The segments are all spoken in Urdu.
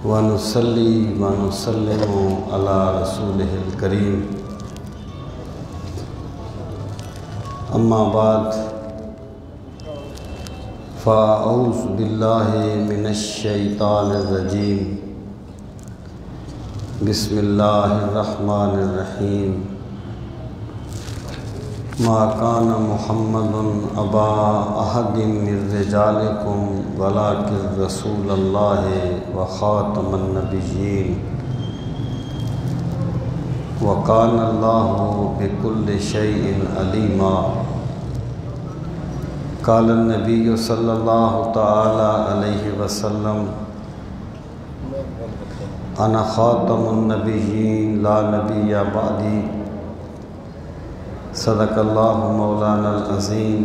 ونصلي ونسلم على رسوله الكريم أما بعد فأعوذ بالله من الشيطان الرجيم بسم الله الرحمن الرحيم ما كان محمد أبا أحد من رجالكم ولكن رسول الله وخاتم النبيين وكان الله بكل شيء عليما قال النبي صلى الله تعالى عليه وسلم أنا خاتم النبيين لا نبي بعدي صدق اللہ مولانا العظیم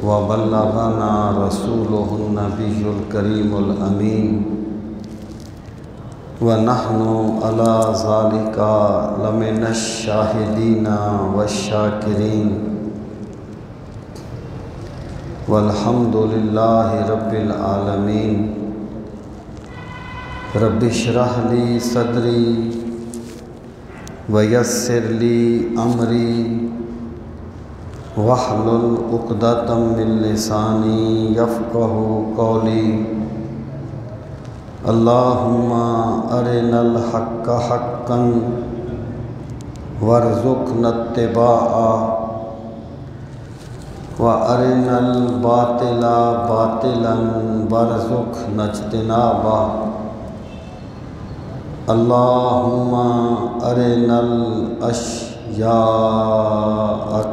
وبلغنا رسولہ النبی الکریم الامین ونحن علی ذالک لمن الشاہدین والشاکرین والحمد للہ رب العالمین رب اشرح لی صدری وَيَسِّرْ لِي أَمْرِي وَاحْلُلْ عُقْدَةً مِّن لِّسَانِي يَفْقَهُوا قَوْلِي اللهم أرنا الحق حقا وارزقنا اتباعه وأرنا الباطل باطلا وارزقنا اجتنابه اللهم أرنا الأشياء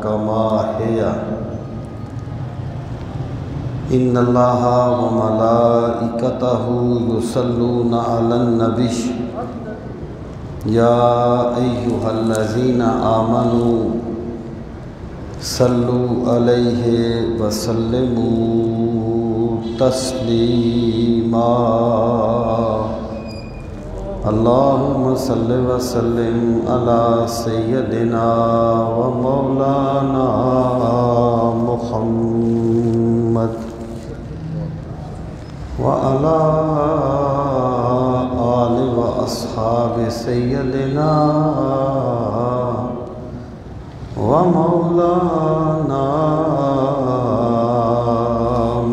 كما هي إن الله وملائكته يصلون على النبي يا أيها الذين آمنوا صلوا عليه وسلموا تسليما اللهم صل وسلم على سيدنا ومولانا محمد وعلى آل وأصحاب سيدنا ومولانا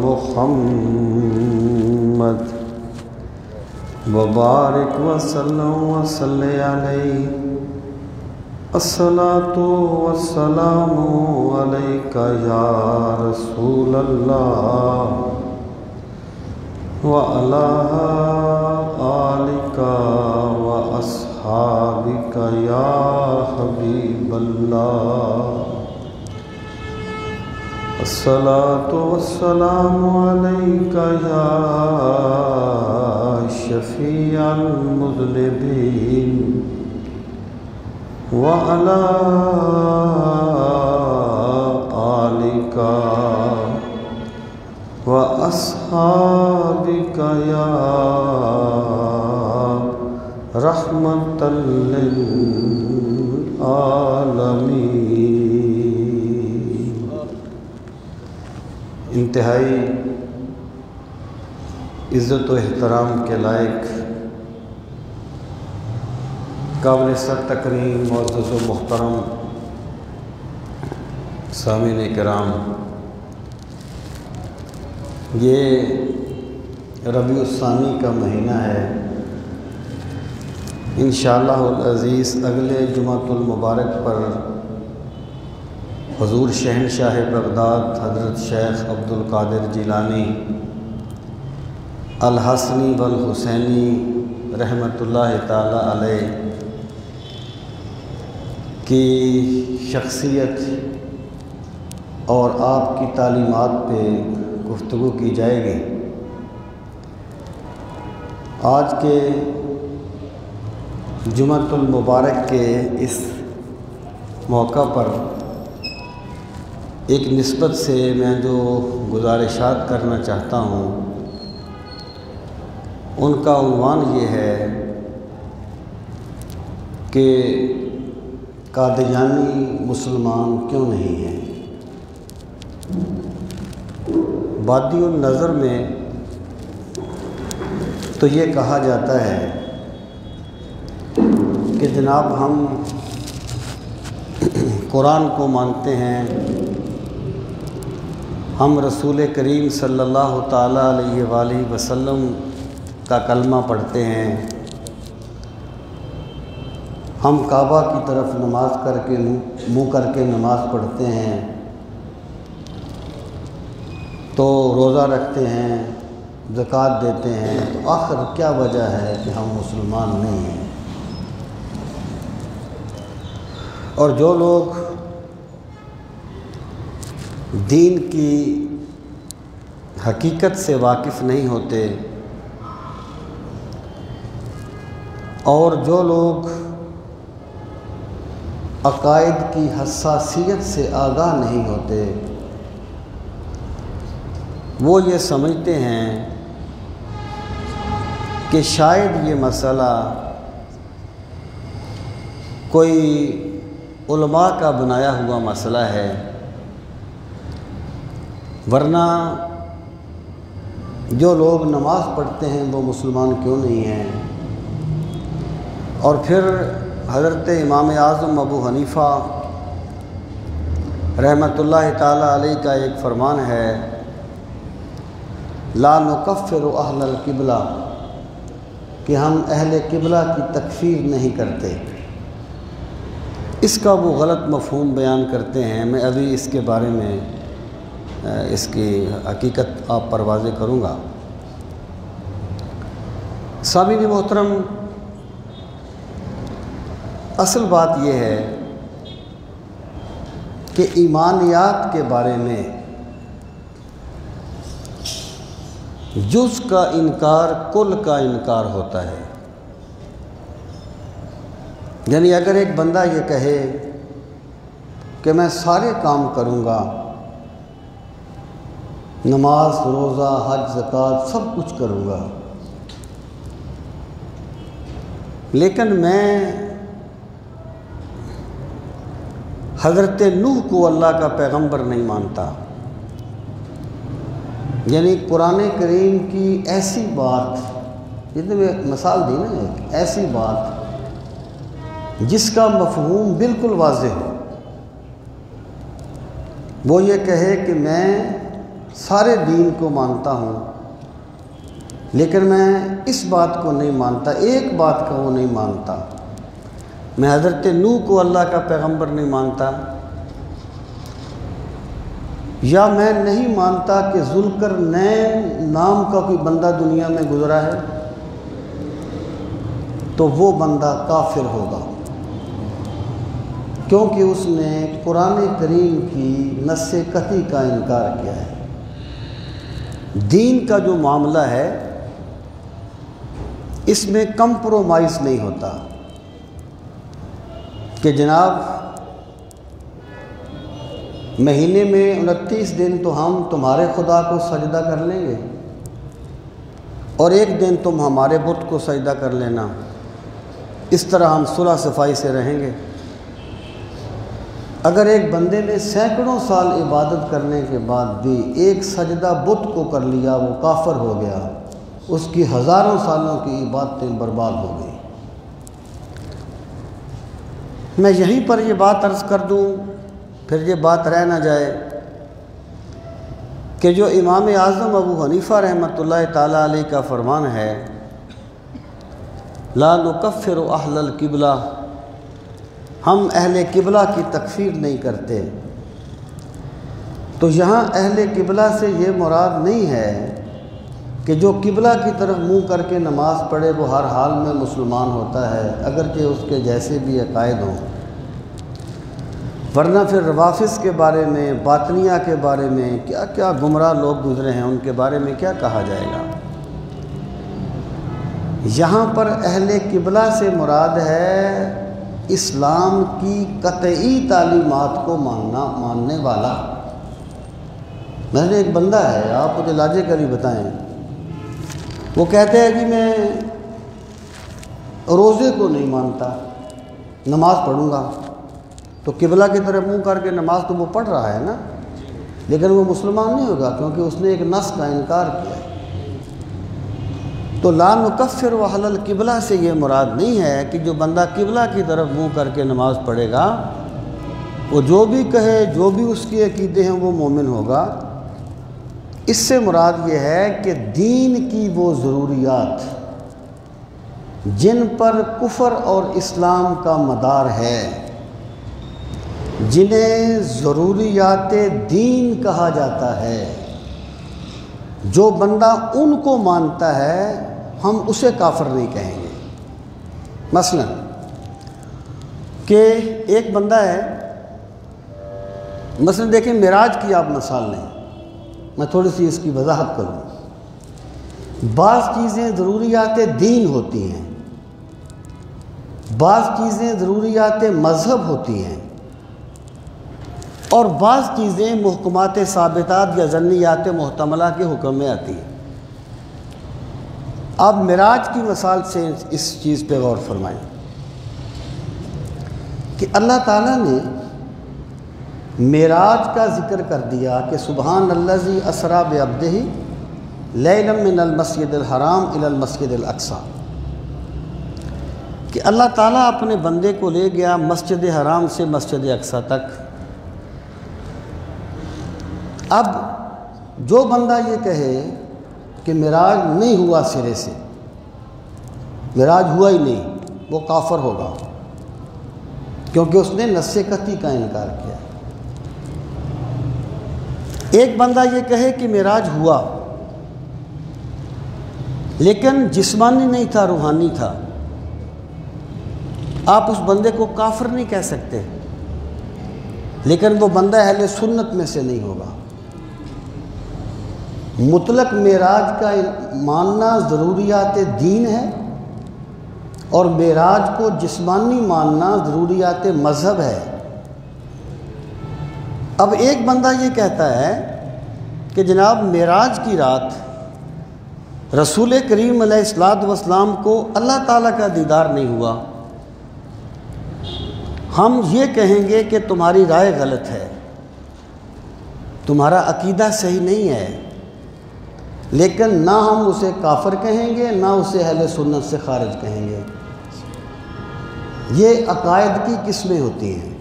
محمد وبارک وسلم وصلی علیہ الصلاۃ والسلام علیک یا رسول اللہ وعلی آلک واصحابک یا حبیب اللہ الصلاۃ والسلام علیک یا شفیع المذنبین وعلی آلک واصحابک یا رحمۃ للعالمین۔ انتہائی عزت و احترام کے لائق قابل سر تکریم معزز و محترم سامعین کرام، یہ ربیع الثانی کا مہینہ ہے۔ انشاءاللہ العزیز اگلے جمعۃ المبارک پر حضور شہنشاہ بغداد حضرت شیخ عبدالقادر جیلانی الحسنی والحسینی رحمۃ اللہ تعالی علیہ کی شخصیت اور آپ کی تعلیمات پہ گفتگو کی جائے گی۔ آج کے جمعۃ المبارک کے اس موقع پر ایک نسبت سے میں جو گزارشات کرنا چاہتا ہوں ان کا عنوان یہ ہے کہ قادیانی مسلمان کیوں نہیں ہیں۔ وادی النظر میں تو یہ کہا جاتا ہے کہ جناب ہم قرآن کو مانتے ہیں، ہم رسول کریم صلی اللہ تعالیٰ علیہ وآلہ وسلم کا کلمہ پڑھتے ہیں، ہم کعبہ کی طرف نماز کر کے منہ کر کے نماز پڑھتے ہیں، تو روزہ رکھتے ہیں، زکوٰۃ دیتے ہیں، تو آخر کیا وجہ ہے کہ ہم مسلمان نہیں ہیں؟ اور جو لوگ دین کی حقیقت سے واقف نہیں ہوتے اور جو لوگ عقائد کی حساسیت سے آگاہ نہیں ہوتے، وہ یہ سمجھتے ہیں کہ شاید یہ مسئلہ کوئی علماء کا بنایا ہوا مسئلہ ہے، ورنہ جو لوگ نماز پڑھتے ہیں وہ مسلمان کیوں نہیں ہیں؟ اور پھر حضرت امام اعظم ابو حنیفہ رحمۃ اللہ تعالیٰ علیہ کا ایک فرمان ہے، لا نکفر اہل القبلہ، کہ ہم اہل قبلہ کی تکفیر نہیں کرتے۔ اس کا وہ غلط مفہوم بیان کرتے ہیں، میں ابھی اس کے بارے میں اس کی حقیقت آپ پر واضح کروں گا۔ سامعین محترم، اصل بات یہ ہے کہ ایمانیات کے بارے میں جز کا انکار کل کا انکار ہوتا ہے۔ یعنی اگر ایک بندہ یہ کہے کہ میں سارے کام کروں گا، نماز، روزہ، حج، زکوٰۃ سب کچھ کروں گا، لیکن میں حضرت نوح کو اللہ کا پیغمبر نہیں مانتا، یعنی قرآن کریم کی ایسی بات، جتنے میں مثال دی نا، ایک ایسی بات جس کا مفہوم بالکل واضح ہو، وہ یہ کہے کہ میں سارے دین کو مانتا ہوں لیکن میں اس بات کو نہیں مانتا، ایک بات کا وہ نہیں مانتا، میں حضرت نوح کو اللہ کا پیغمبر نہیں مانتا، یا میں نہیں مانتا کہ ذوالقرنین نام کا کوئی بندہ دنیا میں گزرا ہے، تو وہ بندہ کافر ہوگا، کیونکہ اس نے قرآن کریم کی نص قطعی کا انکار کیا ہے۔ دین کا جو معاملہ ہے اس میں کمپرومائز نہیں ہوتا کہ جناب مہینے میں 29 دن تو ہم تمہارے خدا کو سجدہ کر لیں گے اور ایک دن تم ہمارے بت کو سجدہ کر لینا، اس طرح ہم صلح صفائی سے رہیں گے۔ اگر ایک بندے نے سینکڑوں سال عبادت کرنے کے بعد بھی ایک سجدہ بت کو کر لیا، وہ کافر ہو گیا، اس کی ہزاروں سالوں کی عبادتیں برباد ہو گئی۔ میں یہیں پر یہ بات عرض کر دوں، پھر یہ بات رہ نہ جائے کہ جو امام اعظم ابو حنیفہ رحمۃ اللہ تعالیٰ علیہ کا فرمان ہے، لا نکفر اہل القبلہ، ہم اہل قبلہ کی تکفیر نہیں کرتے، تو یہاں اہل قبلہ سے یہ مراد نہیں ہے کہ جو قبلہ کی طرف منہ کر کے نماز پڑھے وہ ہر حال میں مسلمان ہوتا ہے، اگرچہ اس کے جیسے بھی عقائد ہوں، ورنہ پھر روافظ کے بارے میں، باطنیہ کے بارے میں کیا کیا گمراہ لوگ گزرے ہیں، ان کے بارے میں کیا کہا جائے گا۔ یہاں پر اہل قبلہ سے مراد ہے اسلام کی قطعی تعلیمات کو ماننے والا۔ مثلا ایک بندہ ہے، آپ مجھے لاجیکلی بتائیں، وہ کہتے ہیں کہ میں روزے کو نہیں مانتا، نماز پڑھوں گا، تو قبلہ کی طرف منہ کر کے نماز تو وہ پڑھ رہا ہے نا، لیکن وہ مسلمان نہیں ہوگا کیونکہ اس نے ایک نص کا انکار کیا ہے۔ تو لا نکفر وحل القبلہ سے یہ مراد نہیں ہے کہ جو بندہ قبلہ کی طرف منہ کر کے نماز پڑھے گا وہ جو بھی کہے، جو بھی اس کی عقیدے ہیں، وہ مومن ہوگا۔ اس سے مراد یہ ہے کہ دین کی وہ ضروریات جن پر کفر اور اسلام کا مدار ہے، جنہیں ضروریات دین کہا جاتا ہے، جو بندہ ان کو مانتا ہے ہم اسے کافر نہیں کہیں گے۔ مثلا کہ ایک بندہ ہے، مثلا دیکھیں معراج کی آپ مثال لیں، میں تھوڑی سی اس کی وضاحت کروں۔ بعض چیزیں ضروریات دین ہوتی ہیں، بعض چیزیں ضروریات مذہب ہوتی ہیں، اور بعض چیزیں محکمات ثابتات یا ظنیات محتملہ کے حکم میں آتی ہیں۔ آپ معراج کی مثال سے اس چیز پہ غور فرمائیں کہ اللہ تعالیٰ نے معراج کا ذکر کر دیا کہ سبحان الذی اسریٰ بعبدہ لیلا من المسجد الحرام الی المسجد الاقصی، کہ اللہ تعالیٰ اپنے بندے کو لے گیا مسجد حرام سے مسجد اقصی تک۔ اب جو بندہ یہ کہے کہ معراج نہیں ہوا سرے سے، معراج ہوا ہی نہیں، وہ کافر ہوگا، کیونکہ اس نے نص قطعی کا انکار کیا۔ ایک بندہ یہ کہے کہ معراج ہوا لیکن جسمانی نہیں تھا، روحانی تھا، آپ اس بندے کو کافر نہیں کہہ سکتے، لیکن وہ بندہ اہل سنت میں سے نہیں ہوگا۔ مطلق معراج کا ماننا ضروریات دین ہے، اور معراج کو جسمانی ماننا ضروریات مذہب ہے۔ اب ایک بندہ یہ کہتا ہے کہ جناب معراج کی رات رسول کریم علیہ السلام کو اللہ تعالیٰ کا دیدار نہیں ہوا، ہم یہ کہیں گے کہ تمہاری رائے غلط ہے، تمہارا عقیدہ صحیح نہیں ہے، لیکن نہ ہم اسے کافر کہیں گے نہ اسے اہل سنت سے خارج کہیں گے۔ یہ عقائد کی قسمیں ہوتی ہیں۔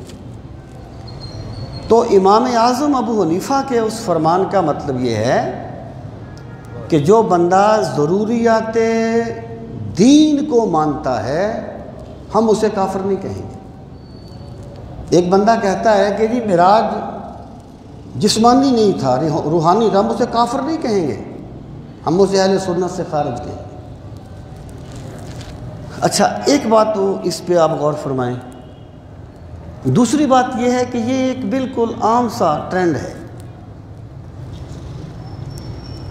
تو امام اعظم ابو حنیفہ کے اس فرمان کا مطلب یہ ہے کہ جو بندہ ضروریات دین کو مانتا ہے ہم اسے کافر نہیں کہیں گے۔ ایک بندہ کہتا ہے کہ جی معراج جسمانی نہیں تھا، روحانی تھا، ہم اسے کافر نہیں کہیں گے، ہم اسے اہل سنت سے خارج کہیں گے۔ اچھا، ایک بات تو اس پہ آپ غور فرمائیں۔ دوسری بات یہ ہے کہ یہ ایک بالکل عام سا ٹرینڈ ہے۔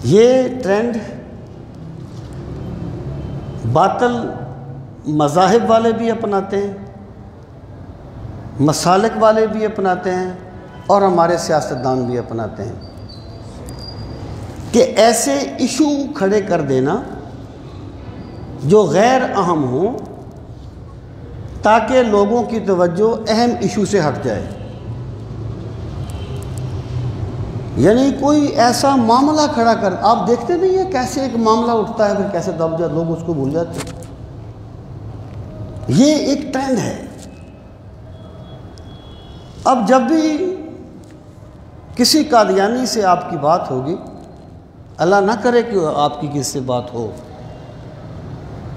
یہ ٹرینڈ باطل مذاہب والے بھی اپناتے ہیں، مسالک والے بھی اپناتے ہیں، اور ہمارے سیاستدان بھی اپناتے ہیں، کہ ایسے ایشو کھڑے کر دینا جو غیر اہم ہوں تاکہ لوگوں کی توجہ اہم ایشو سے ہٹ جائے۔ یعنی کوئی ایسا معاملہ کھڑا کر، آپ دیکھتے نہیں ہیں کیسے ایک معاملہ اٹھتا ہے پھر کیسے دب جاتے، لوگ اس کو بھول جاتے ہیں۔ یہ ایک ٹرینڈ ہے۔ اب جب بھی کسی قادیانی سے آپ کی بات ہوگی، اللہ نہ کرے کہ آپ کی کس سے بات ہو،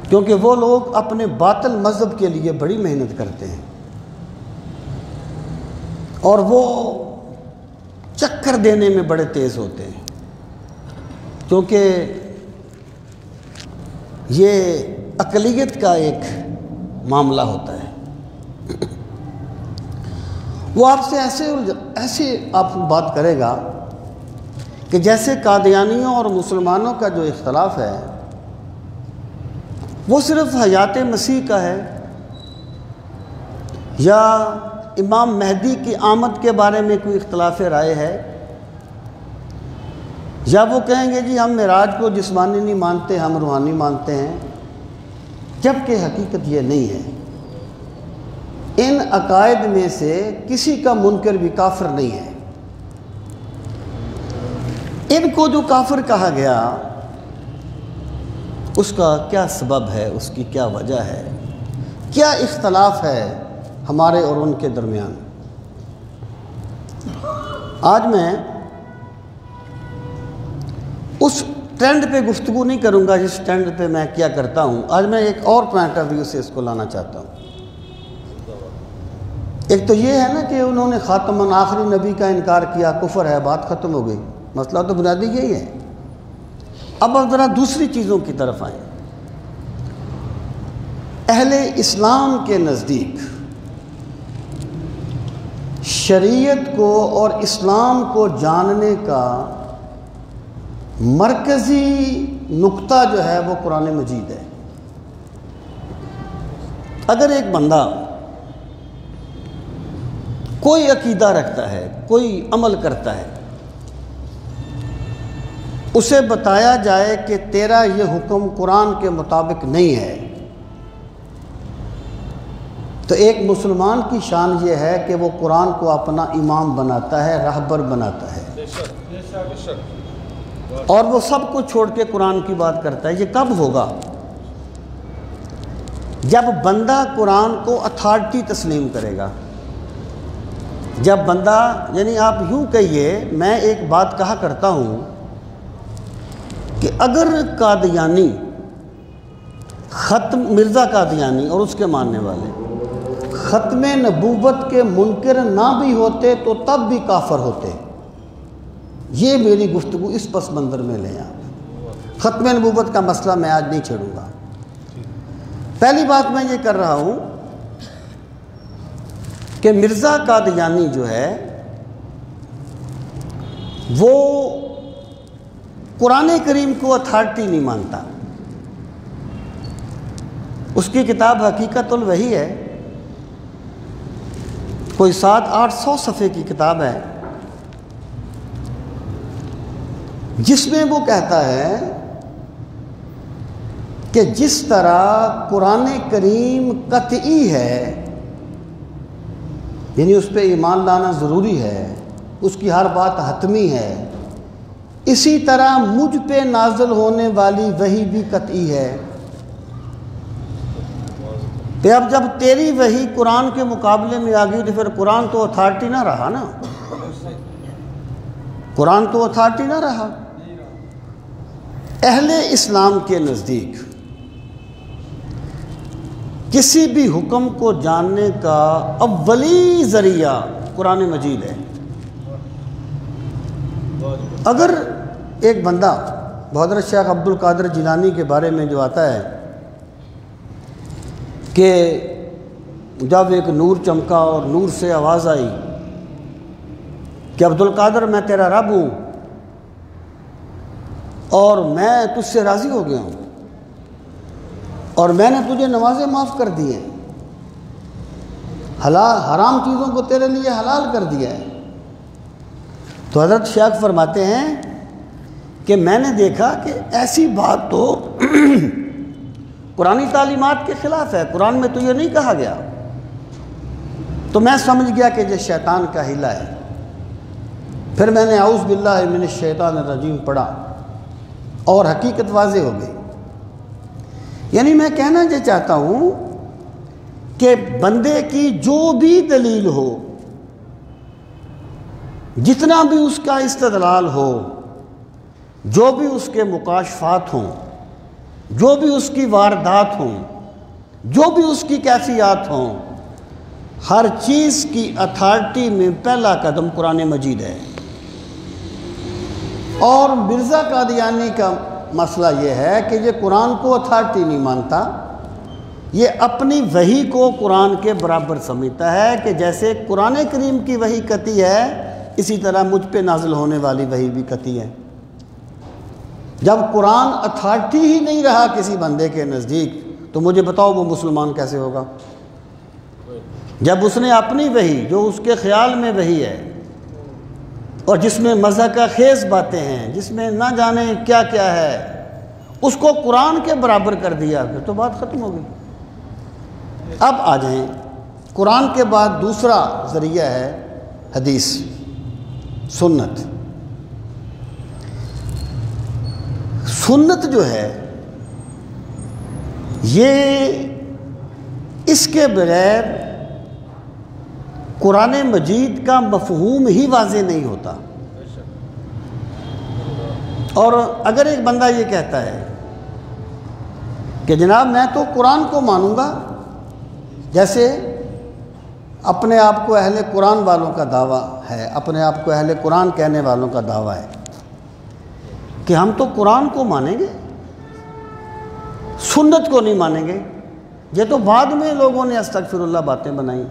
کیونکہ وہ لوگ اپنے باطل مذہب کے لیے بڑی محنت کرتے ہیں، اور وہ چکر دینے میں بڑے تیز ہوتے ہیں، کیونکہ یہ اقلیت کا ایک معاملہ ہوتا ہے۔ وہ آپ سے ایسے آپ بات کرے گا کہ جیسے قادیانیوں اور مسلمانوں کا جو اختلاف ہے وہ صرف حیات مسیح کا ہے، یا امام مہدی کی آمد کے بارے میں کوئی اختلاف رائے ہے، یا وہ کہیں گے جی ہم معراج کو جسمانی نہیں مانتے، ہم روحانی مانتے ہیں، جبکہ حقیقت یہ نہیں ہے۔ ان عقائد میں سے کسی کا منکر بھی کافر نہیں ہے۔ ان کو جو کافر کہا گیا اس کا کیا سبب ہے، اس کی کیا وجہ ہے، کیا اختلاف ہے ہمارے اور ان کے درمیان۔ آج میں اس ٹرینڈ پہ گفتگو نہیں کروں گا جس ٹرینڈ پہ میں کیا کرتا ہوں۔ آج میں ایک اور پوائنٹ آف ویو سے اس کو لانا چاہتا ہوں۔ ایک تو یہ ہے نا کہ انہوں نے خاتم آخری نبی کا انکار کیا، کفر ہے، بات ختم ہو گئی، مسئلہ تو بنیادی یہی ہے۔ اب ذرا دوسری چیزوں کی طرف آئیں۔ اہل اسلام کے نزدیک شریعت کو اور اسلام کو جاننے کا مرکزی نقطہ جو ہے وہ قرآن مجید ہے۔ اگر ایک بندہ کوئی عقیدہ رکھتا ہے، کوئی عمل کرتا ہے، اسے بتایا جائے کہ تیرا یہ حکم قرآن کے مطابق نہیں ہے، تو ایک مسلمان کی شان یہ ہے کہ وہ قرآن کو اپنا امام بناتا ہے، رہبر بناتا ہے، اور وہ سب کو چھوڑ کے قرآن کی بات کرتا ہے۔ یہ کب ہوگا؟ جب بندہ قرآن کو اتھارٹی تسلیم کرے گا۔ جب بندہ، یعنی آپ یوں کہیے، میں ایک بات کہا کرتا ہوں کہ اگر قادیانی مرزا قادیانی اور اس کے ماننے والے ختم نبوت کے منکر نہ بھی ہوتے تو تب بھی کافر ہوتے۔ یہ میری گفتگو اس پس منظر میں لیں آپ۔ ختم نبوت کا مسئلہ میں آج نہیں چھیڑوں گا۔ پہلی بات میں یہ کر رہا ہوں کہ مرزا قادیانی جو ہے وہ قرآن کریم کو اتھارٹی نہیں مانتا۔ اس کی کتاب حقیقت الوحی ہے، کوئی 700-800 صفحے کی کتاب ہے، جس میں وہ کہتا ہے کہ جس طرح قرآن کریم قطعی ہے، یعنی اس پہ ایمان لانا ضروری ہے، اس کی ہر بات حتمی ہے، اسی طرح مجھ پہ نازل ہونے والی وحی بھی قطعی ہے۔ کہ اب جب تیری وحی قرآن کے مقابلے میں آ گئی تو پھر قرآن تو اتھارٹی نہ رہا نا، قرآن تو اتھارٹی نہ رہا۔ اہل اسلام کے نزدیک کسی بھی حکم کو جاننے کا اولی ذریعہ قرآن مجید ہے۔ اگر ایک بندہ حضرت شیخ عبد القادر جیلانی کے بارے میں جو آتا ہے کہ جب ایک نور چمکا اور نور سے آواز آئی کہ عبد القادر میں تیرا رب ہوں اور میں تجھ سے راضی ہو گیا ہوں اور میں نے تجھے نمازیں معاف کر دی ہیں، حرام چیزوں کو تیرے لیے حلال کر دیا ہے، تو حضرت شیخ فرماتے ہیں کہ میں نے دیکھا کہ ایسی بات تو قرآنی تعلیمات کے خلاف ہے، قرآن میں تو یہ نہیں کہا گیا، تو میں سمجھ گیا کہ یہ شیطان کا حیلہ ہے۔ پھر میں نے اعوذ باللہ من الشیطان الرجیم پڑھا اور حقیقت واضح ہو گئی۔ یعنی میں کہنا یہ چاہتا ہوں کہ بندے کی جو بھی دلیل ہو، جتنا بھی اس کا استدلال ہو، جو بھی اس کے مکاشفات ہوں، جو بھی اس کی واردات ہوں، جو بھی اس کی کیفیات ہوں، ہر چیز کی اتھارٹی میں پہلا قدم قرآن مجید ہے۔ اور مرزا قادیانی کا مسئلہ یہ ہے کہ یہ قرآن کو اتھارٹی نہیں مانتا، یہ اپنی وحی کو قرآن کے برابر سمجھتا ہے کہ جیسے قرآن کریم کی وحی قطعی ہے، اسی طرح مجھ پہ نازل ہونے والی وحی بھی قطعی ہے۔ جب قرآن اتھارٹی ہی نہیں رہا کسی بندے کے نزدیک تو مجھے بتاؤ وہ مسلمان کیسے ہوگا؟ جب اس نے اپنی وحی جو اس کے خیال میں وحی ہے اور جس میں مزہ کا خیز باتیں ہیں، جس میں نہ جانے کیا کیا ہے، اس کو قرآن کے برابر کر دیا، پھر تو بات ختم ہو گئی۔ اب آ جائیں، قرآن کے بعد دوسرا ذریعہ ہے حدیث، سنت۔ سنت جو ہے یہ اس کے بغیر قرآن مجید کا مفہوم ہی واضح نہیں ہوتا۔ اور اگر ایک بندہ یہ کہتا ہے کہ جناب میں تو قرآن کو مانوں گا، جیسے اپنے آپ کو اہل قرآن والوں کا دعویٰ ہے، اپنے آپ کو اہل قرآن کہنے والوں کا دعویٰ ہے کہ ہم تو قرآن کو مانیں گے، سنت کو نہیں مانیں گے، یہ تو بعد میں لوگوں نے استغفر اللہ باتیں بنائیں۔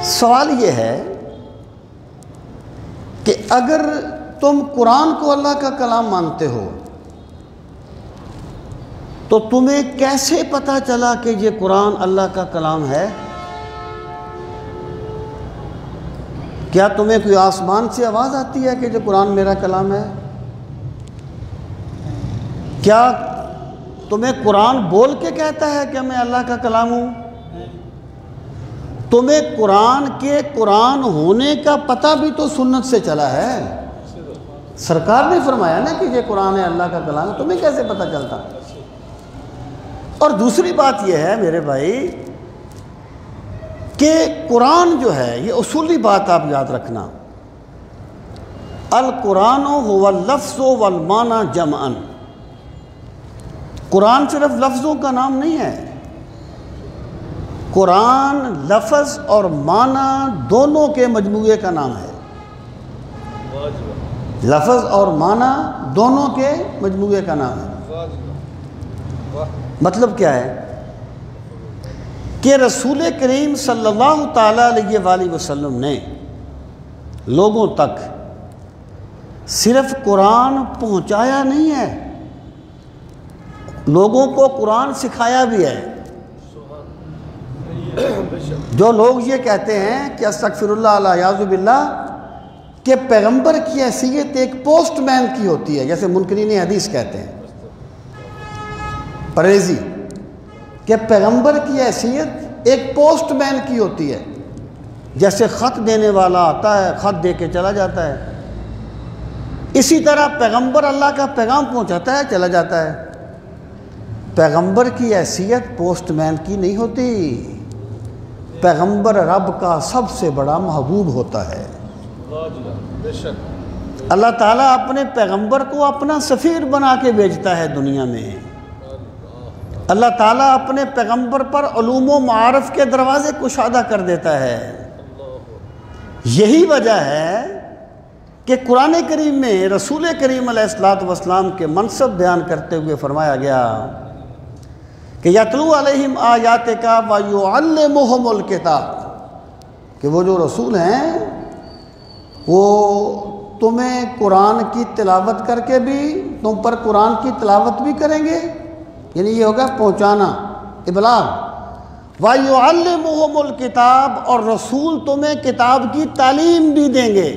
سوال یہ ہے کہ اگر تم قرآن کو اللہ کا کلام مانتے ہو تو تمہیں کیسے پتہ چلا کہ یہ قرآن اللہ کا کلام ہے؟ کیا تمہیں کوئی آسمان سے آواز آتی ہے کہ یہ قرآن میرا کلام ہے؟ کیا تمہیں قرآن بول کے کہتا ہے کہ میں اللہ کا کلام ہوں؟ تمہیں قرآن کے قرآن ہونے کا پتہ بھی تو سنت سے چلا ہے۔ سرکار نے فرمایا نا کہ یہ قرآن ہے اللہ کا کلام، تمہیں کیسے پتہ چلتا؟ اور دوسری بات یہ ہے میرے بھائی کہ قرآن جو ہے، یہ اصولی بات آپ یاد رکھنا، القرآن هو اللفظ والمعنی جمعا، قرآن صرف لفظوں کا نام نہیں ہے، قرآن لفظ اور معنی دونوں کے مجموعے کا نام ہے۔ لفظ اور معنی دونوں کے مجموعے کا نام ہے۔ مطلب کیا ہے کہ رسول کریم صلی اللہ تعالیٰ علیہ وآلہ وسلم نے لوگوں تک صرف قرآن پہنچایا نہیں ہے، لوگوں کو قرآن سکھایا بھی ہے۔ جو لوگ یہ کہتے ہیں کہ استغفر اللہ الیاذ باللہ کہ پیغمبر کی حیثیت ایک پوسٹ مین کی ہوتی ہے، جیسے منکرین حدیث کہتے ہیں، پریزی، کہ پیغمبر کی حیثیت ایک پوسٹ مین کی ہوتی ہے، جیسے خط دینے والا آتا ہے خط دے کے چلا جاتا ہے، اسی طرح پیغمبر اللہ کا پیغام پہنچاتا ہے چلا جاتا ہے۔ پیغمبر کی حیثیت پوسٹ مین کی نہیں ہوتی، پیغمبر رب کا سب سے بڑا محبوب ہوتا ہے۔ اللہ تعالیٰ اپنے پیغمبر کو اپنا سفیر بنا کے بھیجتا ہے دنیا میں۔ اللہ تعالیٰ اپنے پیغمبر پر علوم و معارف کے دروازے کشادہ کر دیتا ہے۔ یہی وجہ ہے کہ قرآن کریم میں رسول کریم علیہ السلام کے منصب بیان کرتے ہوئے فرمایا گیا کہ یتلو علیہم آیاتک ویعلمہم الکتاب، کہ وہ جو رسول ہیں وہ تمہیں قرآن کی تلاوت کر کے بھی، تم پر قرآن کی تلاوت بھی کریں گے، یعنی یہ ہوگا پہنچانا، ابلاغ، وَيُعَلِّمُهُمُ الْكِتَابَ، اور رسول تمہیں کتاب کی تعلیم بھی دیں گے۔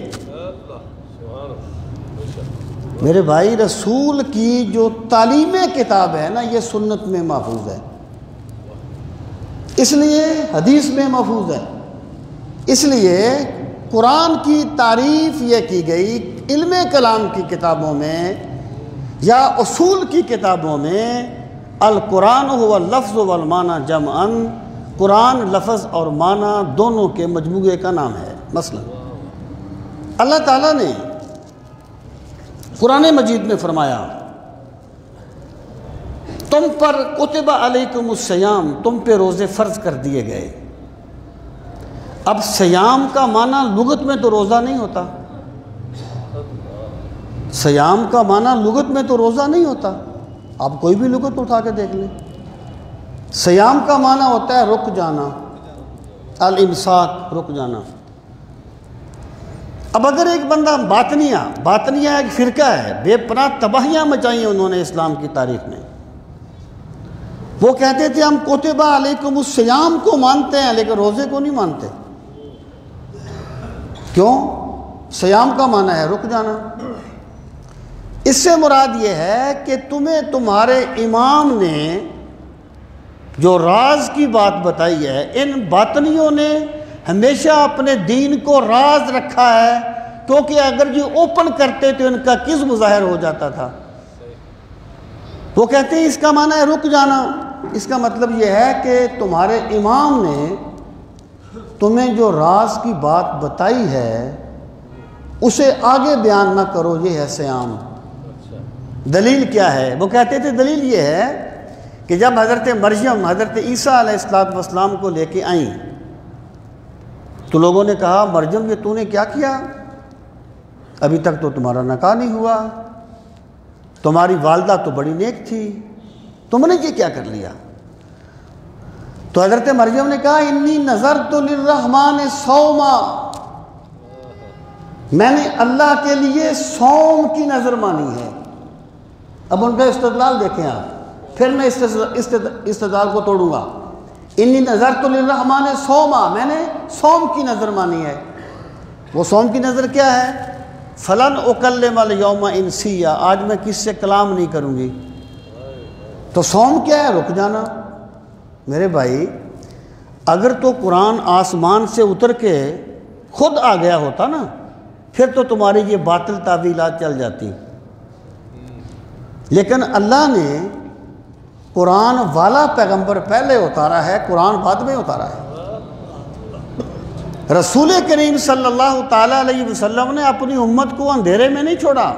میرے بھائی رسول کی جو تعلیم کتاب ہے نا، یہ سنت میں محفوظ ہے، اس لیے حدیث میں محفوظ ہے، اس لیے قرآن کی تعریف یہ کی گئی علم کلام کی کتابوں میں یا اصول کی کتابوں میں، القرآن هو اللفظ والمعنی جمعا، قرآن لفظ اور معنی دونوں کے مجموعے کا نام ہے۔ مثلا اللہ تعالیٰ نے قرآن مجید میں فرمایا تم پر کتب علیکم الصیام، تم پہ روزے فرض کر دیے گئے۔ اب صیام کا معنی لغت میں تو روزہ نہیں ہوتا، صیام کا معنی لغت میں تو روزہ نہیں ہوتا، آپ کوئی بھی لغت اٹھا کے دیکھ لیں۔ صیام کا معنی ہوتا ہے رک جانا، الامساک، رک جانا۔ اب اگر ایک بندہ باطنیہ ایک فرقہ ہے، بے پناہ تباہیاں مچائیں انہوں نے اسلام کی تاریخ میں، وہ کہتے تھے ہم کتب علیکم الصیام کو مانتے ہیں لیکن روزے کو نہیں مانتے۔ کیوں؟ صیام کا معنی ہے رک جانا۔ اس سے مراد یہ ہے کہ تمہیں تمہارے امام نے جو راز کی بات بتائی ہے، ان باطنیوں نے ہمیشہ اپنے دین کو راز رکھا ہے، کیونکہ اگر یہ اوپن کرتے تو ان کا کذب ظاہر ہو جاتا تھا۔ وہ کہتے ہیں اس کا معنی ہے رک جانا، اس کا مطلب یہ ہے کہ تمہارے امام نے تمہیں جو راز کی بات بتائی ہے اسے آگے بیان نہ کرو، یہ ہے صیام۔ دلیل کیا ہے؟ وہ کہتے تھے دلیل یہ ہے کہ جب حضرت مریم حضرت عیسیٰ علیہ السلام کو لے کے آئیں تو لوگوں نے کہا مریم یہ تو نے کیا کیا؟ ابھی تک تو تمہارا نکاح نہیں ہوا، تمہاری والدہ تو بڑی نیک تھی، تم نے یہ کیا کر لیا؟ تو حضرت مریم نے کہا انی نذرت للرحمن صوما، میں نے اللہ کے لیے صوم کی نظر مانی ہے۔ اب ان کا استدلال دیکھیں آپ، پھر میں استدلال کو توڑوں گا۔ انی نذرت للرحمن صوما، میں نے صوم کی نظر مانی ہے۔ وہ صوم کی نظر کیا ہے؟ فلن اکلم الیوم انسیا، آج میں کس سے کلام نہیں کروں گی۔ تو صوم کیا ہے؟ رک جانا۔ میرے بھائی اگر تو قرآن آسمان سے اتر کے خود آ گیا ہوتا نا پھر تو تمہاری یہ باطل تعویلات چل جاتی، لیکن اللہ نے قرآن والا پیغمبر پہلے اتارا ہے، قرآن بعد میں اتارا ہے۔ رسول کریم صلی اللہ تعالیٰ علیہ وسلم نے اپنی امت کو اندھیرے میں نہیں چھوڑا،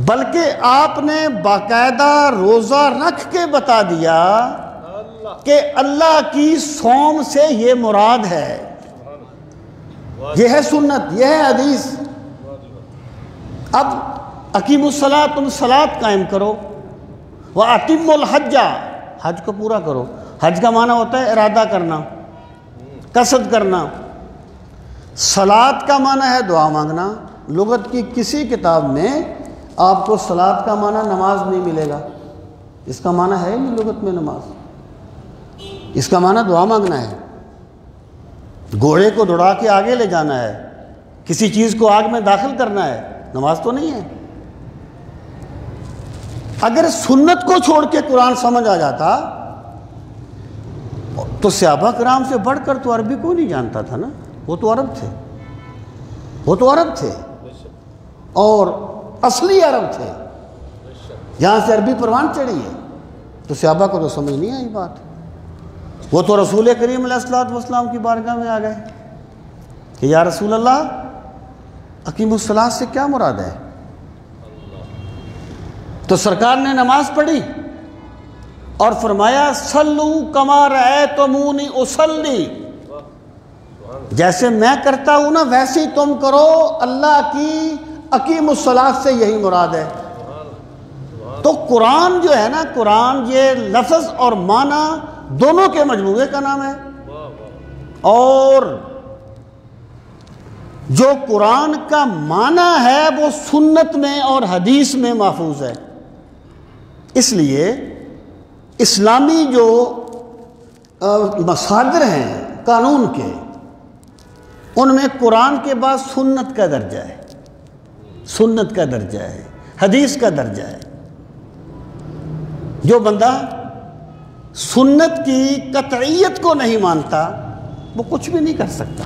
بلکہ آپ نے باقاعدہ روزہ رکھ کے بتا دیا کہ اللہ کی صوم سے یہ مراد ہے، یہ ہے سنت، یہ ہے حدیث۔ اب اقیموا الصلاۃ، تم صلاۃ قائم کرو، وَأَتِمُّوا الْحَجَّ، حج کو پورا کرو۔ حج کا معنی ہوتا ہے ارادہ کرنا، قصد کرنا۔ صلاۃ کا معنی ہے دعا مانگنا۔ لغت کی کسی کتاب میں آپ کو صلاۃ کا معنی نماز نہیں ملے گا، اس کا معنی ہے نہیں لغت میں نماز، اس کا معنی دعا مانگنا ہے، گھوڑے کو دوڑا کے آگے لے جانا ہے، کسی چیز کو آگ میں داخل کرنا ہے، نماز تو نہیں ہے۔ اگر سنت کو چھوڑ کے قرآن سمجھ آ جاتا تو صحابہ کرام سے بڑھ کر تو عربی کو نہیں جانتا تھا نا، وہ تو عرب تھے، وہ تو عرب تھے اور اصلی عرب تھے، یہاں سے عربی پروان چڑھی ہے، تو صحابہ کو تو سمجھ نہیں آئی بات۔ وہ تو رسول کریم علیہ السلام کی بارگاہ میں آ گئے کہ یا رسول اللہ اقیم الصلاۃ سے کیا مراد ہے؟ تو سرکار نے نماز پڑھی اور فرمایا صلو کما رأیتمونی اصلی، جیسے میں کرتا ہوں نا ویسے ہی تم کرو، اللہ کی اقیم الصلاۃ سے یہی مراد ہے۔ تو قرآن جو ہے نا، قرآن یہ لفظ اور معنی دونوں کے مجموعے کا نام ہے، اور جو قرآن کا معنی ہے وہ سنت میں اور حدیث میں محفوظ ہے۔ اس لیے اسلامی جو مصادر ہیں قانون کے، ان میں قرآن کے بعد سنت کا درجہ ہے، سنت کا درجہ ہے، حدیث کا درجہ ہے۔ جو بندہ سنت کی قطعیت کو نہیں مانتا وہ کچھ بھی نہیں کر سکتا۔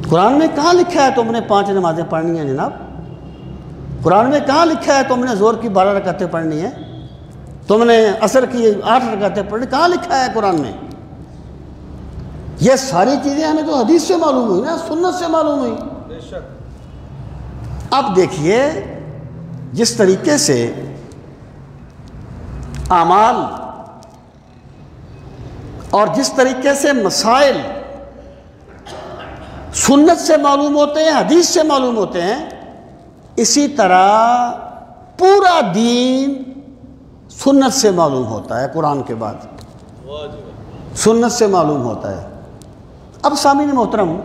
قرآن میں کہاں لکھا ہے تم نے 5 نمازیں پڑھنی ہیں جناب؟ قرآن میں کہاں لکھا ہے تم نے زور کی 12 رکعتیں پڑھنی ہیں، تم نے عصر کی 8 رکعتیں پڑھنی؟ کہاں لکھا ہے قرآن میں؟ یہ ساری چیزیں ہمیں تو حدیث سے معلوم ہوئی نا، سنت سے معلوم ہوئی۔ اب دیکھیے جس طریقے سے اعمال اور جس طریقے سے مسائل سنت سے معلوم ہوتے ہیں، حدیث سے معلوم ہوتے ہیں، اسی طرح پورا دین سنت سے معلوم ہوتا ہے۔ قرآن کے بعد سنت سے معلوم ہوتا ہے۔ اب سامعین محترم،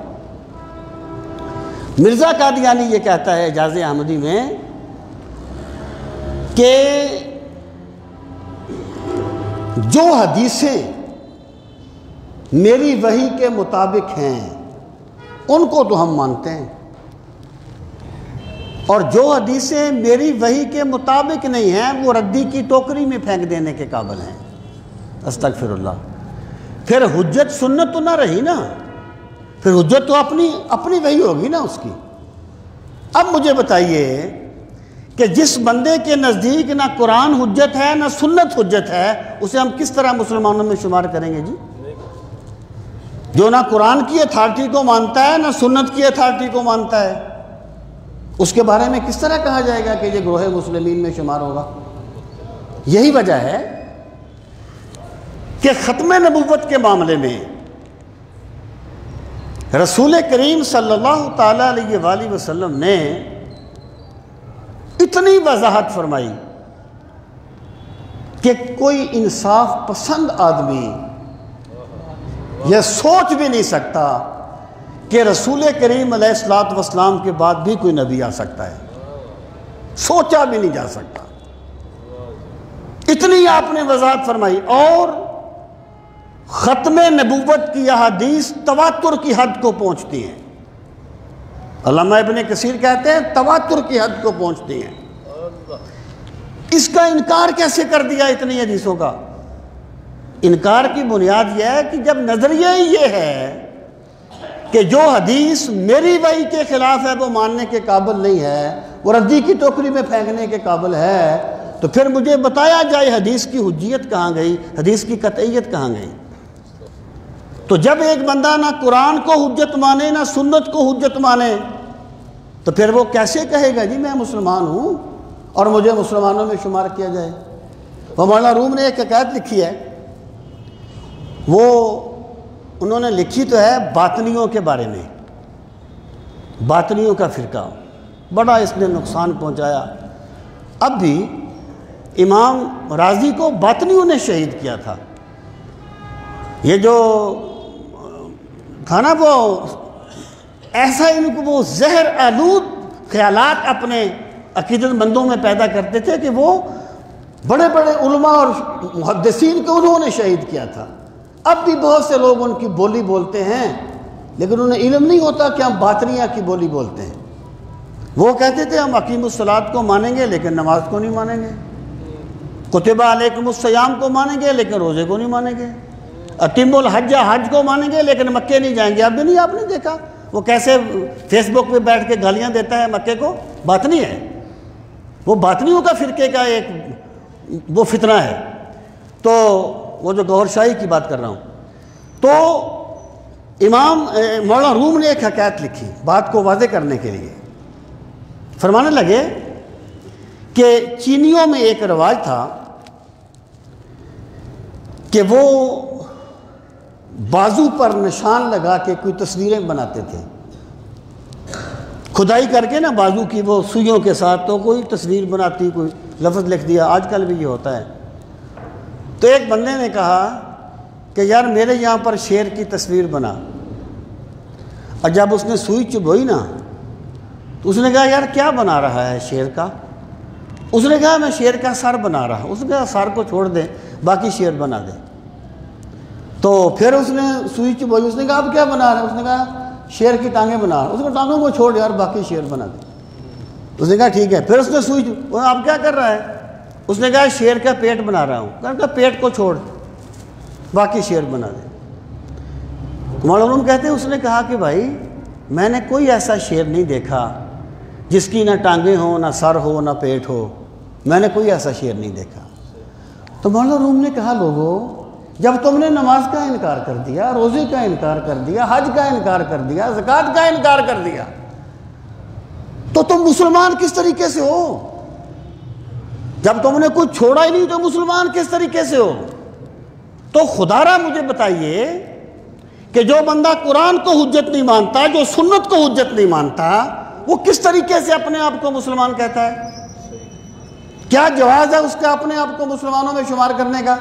مرزا قادیانی یہ کہتا ہے اعجاز احمدی میں کہ جو حدیثیں میری وحی کے مطابق ہیں ان کو تو ہم مانتے ہیں، اور جو حدیثیں میری وحی کے مطابق نہیں ہیں وہ ردی کی ٹوکری میں پھینک دینے کے قابل ہیں۔ استغفر اللہ۔ پھر حجت سنت تو نہ رہی نا، پھر حجت تو اپنی وحی ہوگی نا اس کی۔ اب مجھے بتائیے کہ جس بندے کے نزدیک نہ قرآن حجت ہے نہ سنت حجت ہے، اسے ہم کس طرح مسلمانوں میں شمار کریں گے جی؟ جو نہ قرآن کی اتھارٹی کو مانتا ہے نہ سنت کی اتھارٹی کو مانتا ہے، اس کے بارے میں کس طرح کہا جائے گا کہ یہ گروہ مسلمین میں شمار ہوگا؟ یہی وجہ ہے کہ ختم نبوت کے معاملے میں رسول کریم صلی اللہ تعالیٰ علیہ وآلہ وسلم نے اتنی وضاحت فرمائی کہ کوئی انصاف پسند آدمی یہ سوچ بھی نہیں سکتا کہ رسول کریم علیہ الصلوۃ والسلام کے بعد بھی کوئی نبی آ سکتا ہے، سوچا بھی نہیں جا سکتا، اتنی آپ نے وضاحت فرمائی۔ اور ختم نبوت کی احادیث تواتر کی حد کو پہنچتی ہیں، علامہ ابن کثیر کہتے ہیں تواتر کی حد کو پہنچتی ہیں۔ اس کا انکار کیسے کر دیا اتنی حدیثوں کا؟ انکار کی بنیاد یہ ہے کہ جب نظریہ یہ ہے کہ جو حدیث میری وحی کے خلاف ہے وہ ماننے کے قابل نہیں ہے، وہ ردی کی ٹوکری میں پھینکنے کے قابل ہے، تو پھر مجھے بتایا جائے حدیث کی حجیت کہاں گئی، حدیث کی قطعیت کہاں گئی؟ تو جب ایک بندہ نہ قرآن کو حجت مانے نہ سنت کو حجت مانے، تو پھر وہ کیسے کہے گا جی میں مسلمان ہوں اور مجھے مسلمانوں میں شمار کیا جائے؟ وہ مولانا روم نے ایک حکایت لکھی ہے، وہ انہوں نے لکھی تو ہے باطنیوں کے بارے میں، باطنیوں کا فرقہ بڑا اس نے نقصان پہنچایا۔ اب بھی امام رازی کو باطنیوں نے شہید کیا تھا، یہ جو تھا نا وہ ایسا ان کو وہ زہر آلود خیالات اپنے عقیدت مندوں میں پیدا کرتے تھے کہ وہ بڑے بڑے علماء اور محدثین کو انہوں نے شہید کیا تھا۔ اب بھی بہت سے لوگ ان کی بولی بولتے ہیں لیکن انہیں علم نہیں ہوتا کہ ہم باطنیہ کی بولی بولتے ہیں۔ وہ کہتے تھے ہم اقیم الصلاۃ کو مانیں گے لیکن نماز کو نہیں مانیں گے، کتب علیکم الصیام کو مانیں گے لیکن روزے کو نہیں مانیں گے، اتم الحج حج کو مانیں گے لیکن مکے نہیں جائیں گے۔ اب بھی نہیں آپ نے دیکھا وہ کیسے فیس بک پہ بیٹھ کے گالیاں دیتا ہے مکے کو؟ باطنی ہے وہ، باطنیوں کا فرقے کا ایک وہ فتنہ ہے۔ تو وہ جو گوھر شاہی کی بات کر رہا ہوں، تو امام مولانا روم نے ایک حکایت لکھی بات کو واضح کرنے کے لیے، فرمانے لگے کہ چینیوں میں ایک رواج تھا کہ وہ بازو پر نشان لگا کے کوئی تصویریں بناتے تھے، کھدائی کر کے نا بازو کی وہ سوئیوں کے ساتھ، تو کوئی تصویر بناتی، کوئی لفظ لکھ دیا، آج کل بھی یہ ہوتا ہے۔ تو ایک بندے نے کہا کہ یار میرے یہاں پر شیر کی تصویر بنا، اور جب اس نے سوئی چبھوئی نا تو اس نے کہا یار کیا بنا رہا ہے شیر کا؟ اس نے کہا میں شیر کا سر بنا رہا ہوں۔ اس نے کہا سر کو چھوڑ دیں باقی شیر بنا دیں۔ تو پھر اس نے سوئی چبھوئی، اس نے کہا اب کیا بنا رہا ہے؟ اس نے کہا شیر کی ٹانگیں بنا رہا ہوں۔ اس نے ٹانگوں کو چھوڑ یار باقی شیر بنا دیں۔ اس نے کہا ٹھیک ہے۔ پھر اس نے سوئی اب کیا کر رہا ہے؟ اس نے کہا شیر کا پیٹ بنا رہا ہوں۔ کہا پیٹ کو چھوڑ باقی شیر بنا دے۔ مولانا کہتے ہیں اس نے کہا کہ بھائی میں نے کوئی ایسا شیر نہیں دیکھا جس کی نہ ٹانگیں ہوں نہ سر ہو نہ پیٹ ہو، میں نے کوئی ایسا شیر نہیں دیکھا۔ تو مولانا روم نے کہا لوگوں جب تم نے نماز کا انکار کر دیا، روزے کا انکار کر دیا، حج کا انکار کر دیا، زکوٰۃ کا انکار کر دیا، تو تم مسلمان کس طریقے سے ہو؟ جب تم نے کچھ چھوڑا ہی نہیں تو مسلمان کس طریقے سے ہو؟ تو خدا را مجھے بتائیے کہ جو بندہ قرآن کو حجت نہیں مانتا، جو سنت کو حجت نہیں مانتا، وہ کس طریقے سے اپنے آپ کو مسلمان کہتا ہے؟ کیا جواز ہے اس کا اپنے آپ کو مسلمانوں میں شمار کرنے کا؟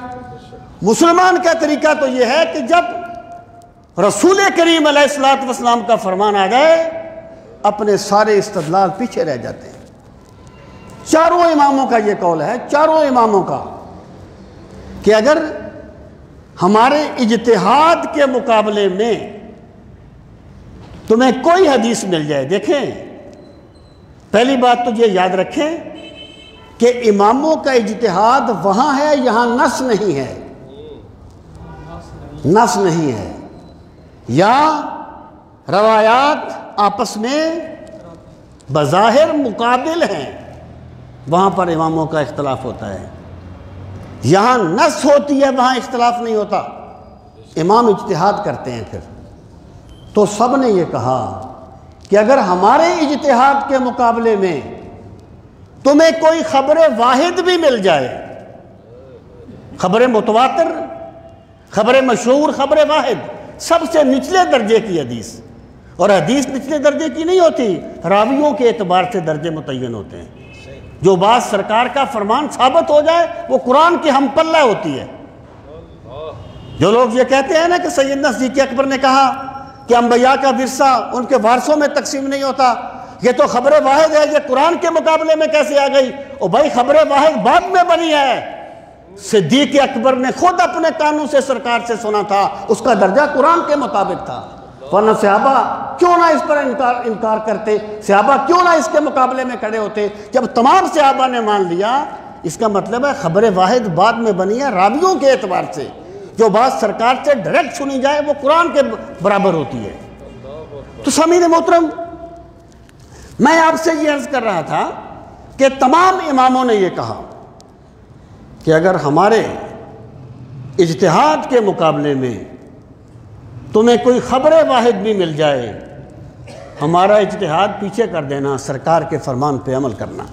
مسلمان کا طریقہ تو یہ ہے کہ جب رسول کریم علیہ الصلوۃ والسلام کا فرمان آ جائے اپنے سارے استدلال پیچھے رہ جاتے ہیں۔ چاروں اماموں کا یہ قول ہے، چاروں اماموں کا، کہ اگر ہمارے اجتہاد کے مقابلے میں تمہیں کوئی حدیث مل جائے، دیکھیں پہلی بات تو یہ یاد رکھیں کہ اماموں کا اجتہاد وہاں ہے، یہاں نص نہیں ہے، نص نہیں ہے، یا روایات آپس میں بظاہر مقابل ہیں وہاں پر اماموں کا اختلاف ہوتا ہے، یہاں نص ہوتی ہے وہاں اختلاف نہیں ہوتا، امام اجتہاد کرتے ہیں۔ پھر تو سب نے یہ کہا کہ اگر ہمارے اجتہاد کے مقابلے میں تمہیں کوئی خبر واحد بھی مل جائے، خبر متواتر، خبر مشہور، خبر واحد، سب سے نچلے درجے کی حدیث، اور حدیث نچلے درجے کی نہیں ہوتی، راویوں کے اعتبار سے درجے متعین ہوتے ہیں۔ جو بات سرکار کا فرمان ثابت ہو جائے وہ قرآن کی ہم پلہ ہوتی ہے۔ جو لوگ یہ کہتے ہیں نا کہ سیدنا صدیق اکبر نے کہا کہ انبیاء کا ورثہ ان کے وارثوں میں تقسیم نہیں ہوتا، یہ تو خبر واحد ہے، یہ قرآن کے مقابلے میں کیسے آ گئی؟ او بھائی خبر واحد بعد میں بنی ہے، صدیق اکبر نے خود اپنے کانوں سے سرکار سے سنا تھا، اس کا درجہ قرآن کے مطابق تھا، ورنہ صحابہ کیوں نہ اس پر انکار کرتے، صحابہ کیوں نہ اس کے مقابلے میں کھڑے ہوتے؟ جب تمام صحابہ نے مان لیا، اس کا مطلب ہے خبر واحد بعد میں بنی ہے راویوں کے اعتبار سے، جو بات سرکار سے ڈائریکٹ سنی جائے وہ قرآن کے برابر ہوتی ہے۔ تو سامعین محترم، میں آپ سے یہ عرض کر رہا تھا کہ تمام اماموں نے یہ کہا کہ اگر ہمارے اجتہاد کے مقابلے میں تمہیں کوئی خبر واحد بھی مل جائے، ہمارا اجتہاد پیچھے کر دینا، سرکار کے فرمان پہ عمل کرنا۔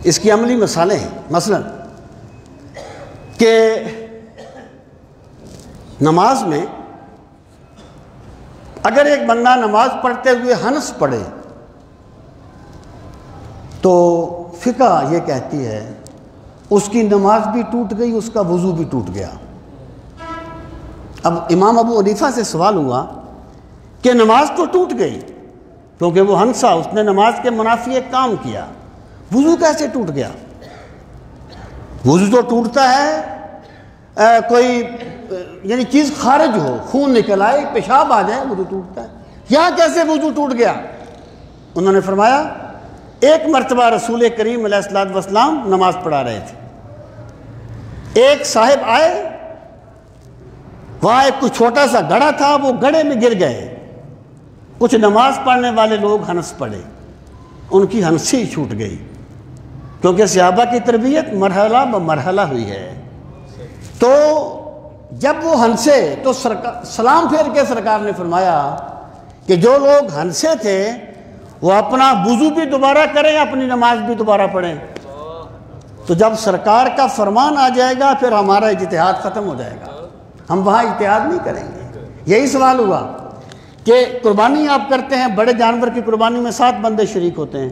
اس کی عملی مثالیں ہیں، مثلا کہ نماز میں اگر ایک بندہ نماز پڑھتے ہوئے ہنس پڑے تو فقہ یہ کہتی ہے اس کی نماز بھی ٹوٹ گئی، اس کا وضو بھی ٹوٹ گیا۔ اب امام ابو حنیفہ سے سوال ہوا کہ نماز تو ٹوٹ گئی کیونکہ وہ ہنسا، اس نے نماز کے منافی ایک کام کیا، وضو کیسے ٹوٹ گیا؟ وضو تو ٹوٹتا ہے کوئی یعنی چیز خارج ہو، خون نکل آئے، پیشاب آ جائے، وضو ٹوٹتا ہے، یہاں کیسے وضو ٹوٹ گیا؟ انہوں نے فرمایا ایک مرتبہ رسول کریم علیہ الصلوۃ والسلام نماز پڑھا رہے تھے، ایک صاحب آئے، وہاں ایک کچھ چھوٹا سا گڑھا تھا، وہ گڑھے میں گر گئے، کچھ نماز پڑھنے والے لوگ ہنس پڑے، ان کی ہنسی چھوٹ گئی، کیونکہ صحابہ کی تربیت مرحلہ بمرحلہ ہوئی ہے۔ تو جب وہ ہنسے تو سلام پھیر کے سرکار نے فرمایا کہ جو لوگ ہنسے تھے وہ اپنا وضو بھی دوبارہ کریں، اپنی نماز بھی دوبارہ پڑھیں۔ تو جب سرکار کا فرمان آ جائے گا پھر ہمارا اجتہاد ختم ہو جائے گا، ہم وہاں اجتہاد نہیں کریں گے۔ یہی سوال ہوا کہ قربانی آپ کرتے ہیں، بڑے جانور کی قربانی میں 7 بندے شریک ہوتے ہیں،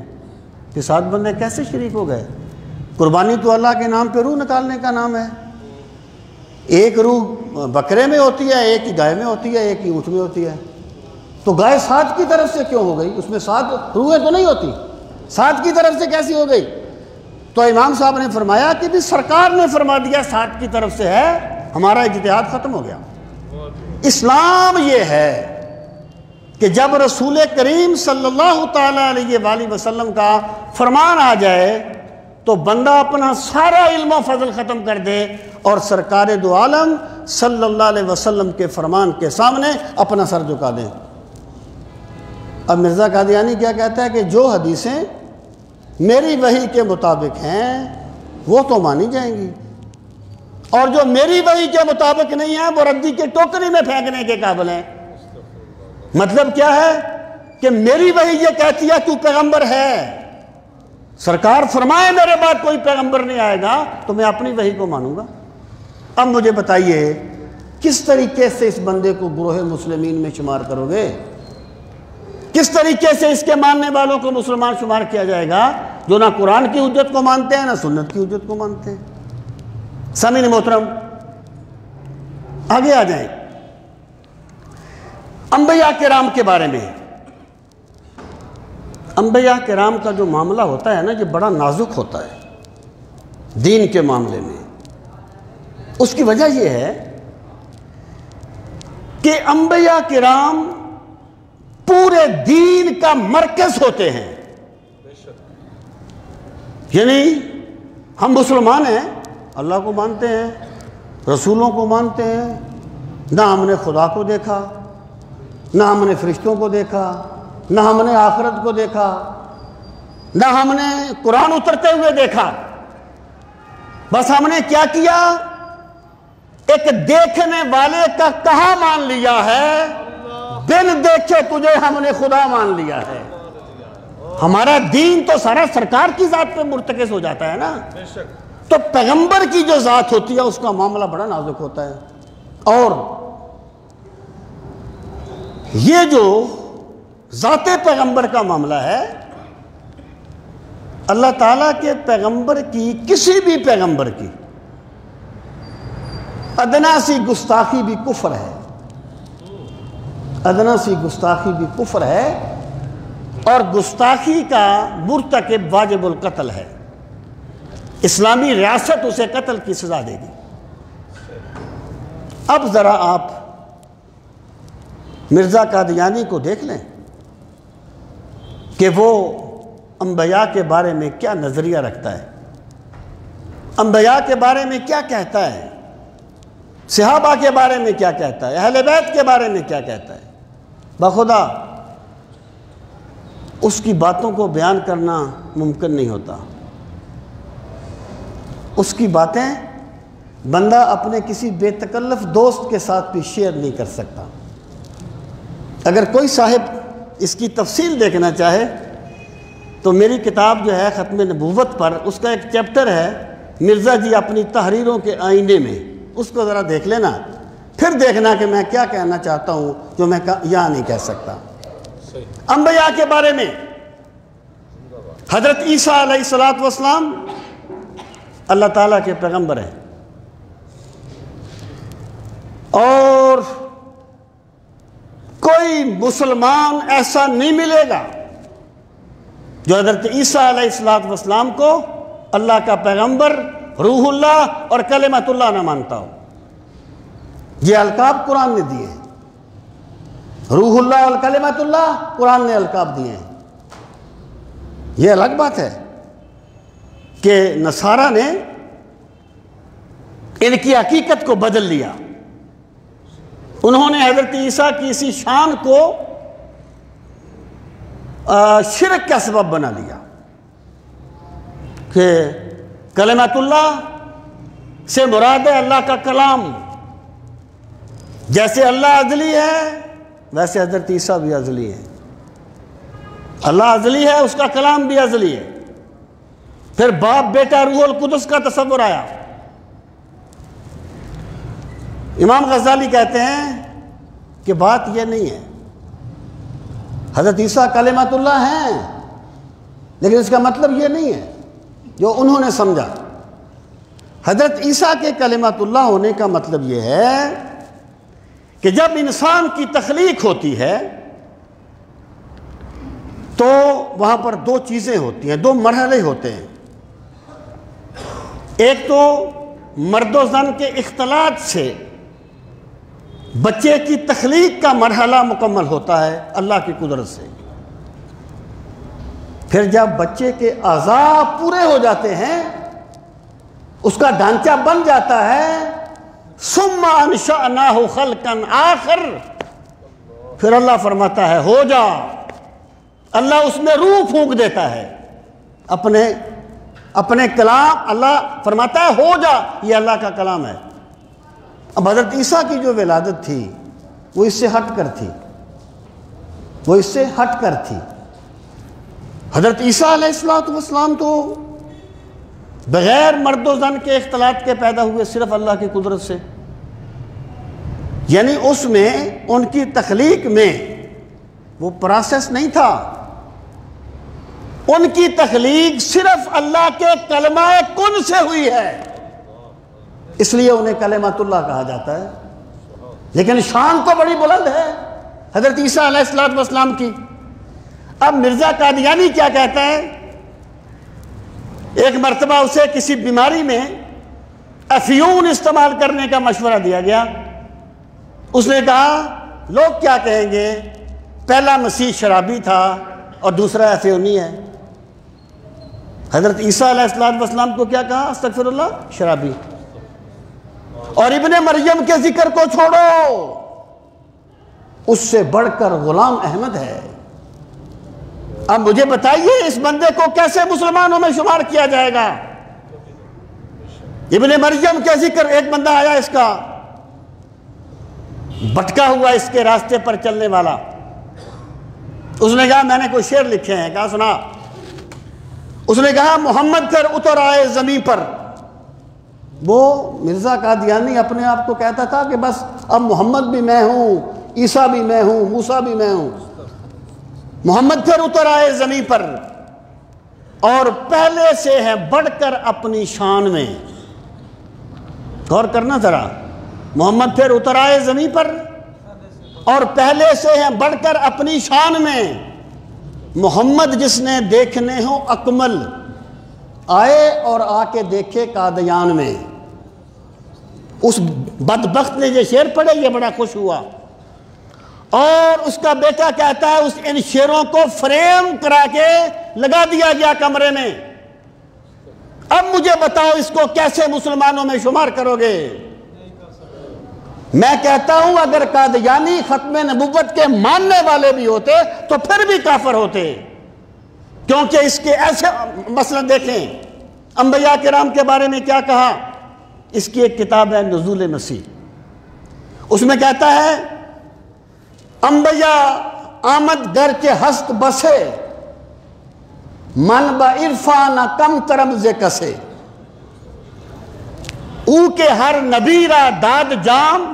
کہ 7 بندے کیسے شریک ہو گئے؟ قربانی تو اللہ کے نام پہ روح نکالنے کا نام ہے، ایک روح بکرے میں ہوتی ہے، ایک ہی گائے میں ہوتی ہے، ایک ہی اونٹ میں ہوتی ہے، تو گائے 7 کی طرف سے کیوں ہو گئی؟ اس میں 7 روحیں تو نہیں ہوتی، 7 کی طرف سے کیسی ہو گئی؟ تو امام صاحب نے فرمایا کہ بھی سرکار نے فرما دیا 7 کی طرف سے ہے، ہمارا اجتہاد ختم ہو گیا۔ اسلام یہ ہے کہ جب رسول کریم صلی اللہ تعالیٰ علیہ وآلہ وسلم کا فرمان آ جائے تو بندہ اپنا سارا علم و فضل ختم کر دے اور سرکار دو عالم صلی اللہ علیہ وسلم کے فرمان کے سامنے اپنا سر جھکا دیں۔ اب مرزا قادیانی کیا کہتا ہے کہ جو حدیثیں میری وحی کے مطابق ہیں وہ تو مانی جائیں گی، اور جو میری وحی کے مطابق نہیں ہے وہ ردی کے ٹوکری میں پھینکنے کے قابل ہیں۔ مطلب کیا ہے کہ میری وحی یہ کہتی ہے تو پیغمبر ہے، سرکار فرمائے میرے بعد کوئی پیغمبر نہیں آئے گا تو میں اپنی وحی کو مانوں گا۔ اب مجھے بتائیے کس طریقے سے اس بندے کو گروہ مسلمین میں شمار کرو گے؟ کس طریقے سے اس کے ماننے والوں کو مسلمان شمار کیا جائے گا جو نہ قرآن کی حجت کو مانتے ہیں نہ سنت کی حجت کو مانتے ہیں؟ سامعین محترم، آگے آ جائیں انبیاء کرام کے بارے میں۔ انبیاء کرام کا جو معاملہ ہوتا ہے نا یہ بڑا نازک ہوتا ہے دین کے معاملے میں۔ اس کی وجہ یہ ہے کہ انبیاء کرام پورے دین کا مرکز ہوتے ہیں، یعنی ہم مسلمان ہیں، اللہ کو مانتے ہیں، رسولوں کو مانتے ہیں، نہ ہم نے خدا کو دیکھا، نہ ہم نے فرشتوں کو دیکھا، نہ ہم نے آخرت کو دیکھا، نہ ہم نے قرآن اترتے ہوئے دیکھا، بس ہم نے کیا کیا، ایک دیکھنے والے کا کہا مان لیا ہے، بن دیکھے تجھے ہم نے خدا مان لیا ہے۔ ہمارا دین تو سارا سرکار کی ذات پہ مرتکز ہو جاتا ہے نا، تو پیغمبر کی جو ذات ہوتی ہے اس کا معاملہ بڑا نازک ہوتا ہے۔ اور یہ جو ذات پیغمبر کا معاملہ ہے، اللہ تعالیٰ کے پیغمبر کی، کسی بھی پیغمبر کی ادنا سی گستاخی بھی کفر ہے، ادنا سی گستاخی بھی کفر ہے، اور گستاخی کا مرتکب واجب القتل ہے۔ اسلامی ریاست اسے قتل کی سزا دے گی۔ اب ذرا آپ مرزا قادیانی کو دیکھ لیں کہ وہ انبیاء کے بارے میں کیا نظریہ رکھتا ہے، انبیاء کے بارے میں کیا کہتا ہے، صحابہ کے بارے میں کیا کہتا ہے، اہل بیت کے بارے میں کیا کہتا ہے۔ بخدا اس کی باتوں کو بیان کرنا ممکن نہیں ہوتا۔ اس کی باتیں بندہ اپنے کسی بے تکلف دوست کے ساتھ بھی شیئر نہیں کر سکتا۔ اگر کوئی صاحب اس کی تفصیل دیکھنا چاہے تو میری کتاب جو ہے ختم نبوت پر، اس کا ایک چیپٹر ہے مرزا جی اپنی تحریروں کے آئینے میں، اس کو ذرا دیکھ لینا، پھر دیکھنا کہ میں کیا کہنا چاہتا ہوں جو میں یہاں نہیں کہہ سکتا۔ انبیاء کے بارے میں حضرت عیسیٰ علیہ السلام اللہ تعالیٰ کے پیغمبر ہیں، اور کوئی مسلمان ایسا نہیں ملے گا جو حضرت عیسیٰ علیہ السلام کو اللہ کا پیغمبر، روح اللہ اور کلمۃ اللہ نہ مانتا ہو۔ یہ القاب قرآن نے دیے ہیں، روح اللہ اور کلمۃ اللہ قرآن نے القاب دیے ہیں۔ یہ الگ بات ہے کہ نصارہ نے ان کی حقیقت کو بدل لیا، انہوں نے حضرت عیسیٰ کی اسی شان کو شرک کا سبب بنا لیا کہ کلمۃ اللہ سے مراد ہے اللہ کا کلام، جیسے اللہ ازلی ہے ویسے حضرت عیسیٰ بھی ازلی ہے، اللہ ازلی ہے اس کا کلام بھی ازلی ہے۔ پھر باپ بیٹا روح القدس کا تصور آیا۔ امام غزالی کہتے ہیں کہ بات یہ نہیں ہے، حضرت عیسیٰ کلمۃ اللہ ہیں، لیکن اس کا مطلب یہ نہیں ہے جو انہوں نے سمجھا۔ حضرت عیسیٰ کے کلمۃ اللہ ہونے کا مطلب یہ ہے کہ جب انسان کی تخلیق ہوتی ہے تو وہاں پر دو چیزیں ہوتی ہیں، دو مرحلے ہوتے ہیں۔ ایک تو مرد و زن کے اختلاط سے بچے کی تخلیق کا مرحلہ مکمل ہوتا ہے اللہ کی قدرت سے۔ پھر جب بچے کے اعضاء پورے ہو جاتے ہیں، اس کا ڈھانچہ بن جاتا ہے، ثم انشأناہ خلقا آخر، پھر اللہ فرماتا ہے ہو جا، اللہ اس میں روح پھونک دیتا ہے، اپنے کلام، اللہ فرماتا ہے ہو جا، یہ اللہ کا کلام ہے۔ اب حضرت عیسیٰ کی جو ولادت تھی وہ اس سے ہٹ کر تھی، وہ اس سے ہٹ کر تھی۔ حضرت عیسیٰ علیہ السلام تو بغیر مرد و زن کے اختلاط کے پیدا ہوئے، صرف اللہ کی قدرت سے، یعنی اس میں ان کی تخلیق میں وہ پروسیس نہیں تھا، ان کی تخلیق صرف اللہ کے کلمہ کن سے ہوئی ہے، اس لیے انہیں کلمۃ اللہ کہا جاتا ہے۔ لیکن شان تو بڑی بلند ہے حضرت عیسیٰ علیہ السلام کی۔ اب مرزا قادیانی کیا کہتا ہے، ایک مرتبہ اسے کسی بیماری میں افیون استعمال کرنے کا مشورہ دیا گیا، اس نے کہا لوگ کیا کہیں گے، پہلا مسیح شرابی تھا اور دوسرا افیونی ہے۔ حضرت عیسیٰ علیہ السلام کو کیا کہا، استغفر اللہ، شرابی۔ اور ابن مریم کے ذکر کو چھوڑو، اس سے بڑھ کر غلام احمد ہے، اب مجھے بتائیے اس بندے کو کیسے مسلمانوں میں شمار کیا جائے گا؟ ابن مریم کے ذکر، ایک بندہ آیا اس کا بھٹکا ہوا اس کے راستے پر چلنے والا، اس نے کہا میں نے کوئی شعر لکھے ہیں، کہا سنا۔ اس نے کہا محمد پھر اتر آئے زمین پر۔ وہ مرزا قادیانی اپنے آپ کو کہتا تھا کہ بس اب محمد بھی میں ہوں، عیسیٰ بھی میں ہوں، موسیٰ بھی میں ہوں۔ محمد پھر اتر آئے زمین پر اور پہلے سے ہے بڑھ کر اپنی شان میں۔ غور کرنا ذرا، محمد پھر اتر آئے زمین پر اور پہلے سے ہے بڑھ کر اپنی شان میں۔ محمد جس نے دیکھنے ہوں اکمل، آئے اور آ کے دیکھے قادیان میں۔ اس بدبخت نے یہ شعر پڑھے، یہ بڑا خوش ہوا، اور اس کا بیٹا کہتا ہے اس ان شعروں کو فریم کرا کے لگا دیا گیا کمرے میں۔ اب مجھے بتاؤ اس کو کیسے مسلمانوں میں شمار کرو گے؟ میں کہتا ہوں اگر قادیانی ختم نبوت کے ماننے والے بھی ہوتے تو پھر بھی کافر ہوتے، کیونکہ اس کے ایسے مثلا دیکھیں انبیاء کرام کے بارے میں کیا کہا۔ اس کی ایک کتاب ہے نزول مسیح، اس میں کہتا ہے انبیاء آمد گر کے ہست بسے، من با عرفان کم کرم ز کسے۔ او کے ہر نبی را داد جام،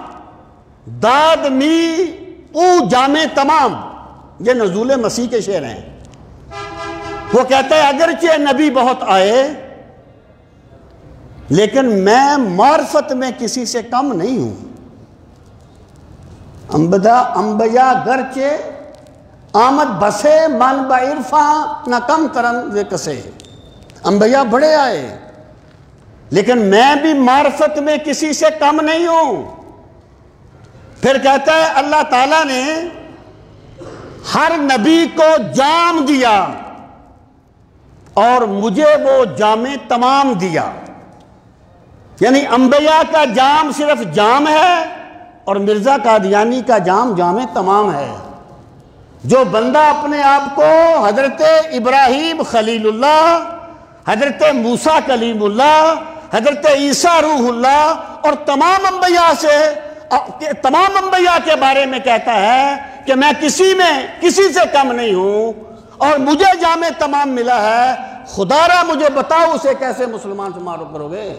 داد می او جامع تمام۔ یہ نزول مسیح کے شعر ہیں۔ وہ کہتا ہے اگرچہ نبی بہت آئے لیکن میں معرفت میں کسی سے کم نہیں ہوں۔ انبیاء گرچہ آمد بسے، من با عرفان نہ کم کرن ز کسے۔ انبیاء بڑے آئے لیکن میں بھی معرفت میں کسی سے کم نہیں ہوں۔ پھر کہتا ہے اللہ تعالیٰ نے ہر نبی کو جام دیا اور مجھے وہ جامع تمام دیا، یعنی انبیاء کا جام صرف جام ہے اور مرزا قادیانی کا جام جامع تمام ہے۔ جو بندہ اپنے آپ کو حضرت ابراہیم خلیل اللہ، حضرت موسیٰ کلیم اللہ، حضرت عیسیٰ روح اللہ اور تمام انبیاء کے بارے میں کہتا ہے کہ میں کسی سے کم نہیں ہوں اور مجھے جامع تمام ملا ہے، خدا را مجھے بتاؤ اسے کیسے مسلمان شمار کرو گے؟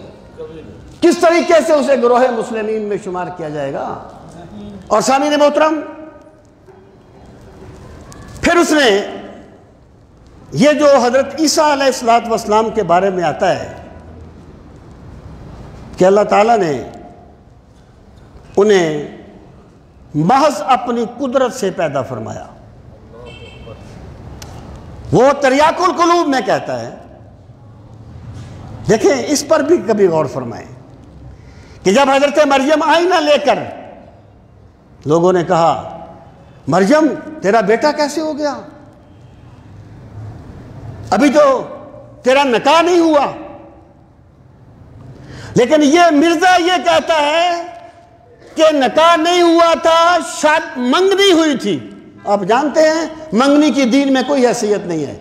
کس طریقے سے اسے گروہ مسلمین میں شمار کیا جائے گا؟ اور سامعین محترم، پھر اس نے یہ جو حضرت عیسیٰ علیہ السلام کے بارے میں آتا ہے کہ اللہ تعالیٰ نے انہیں محض اپنی قدرت سے پیدا فرمایا، وہ تریاق القلوب میں کہتا ہے۔ دیکھیں اس پر بھی کبھی غور فرمائیں کہ جب حضرت مریم آئینہ لے کر لوگوں نے کہا مریم تیرا بیٹا کیسے ہو گیا، ابھی تو تیرا نکاح نہیں ہوا، لیکن یہ مرزا یہ کہتا ہے کہ نکاح نہیں ہوا تھا، شاید منگنی ہوئی تھی۔ آپ جانتے ہیں منگنی کی دین میں کوئی حیثیت نہیں ہے،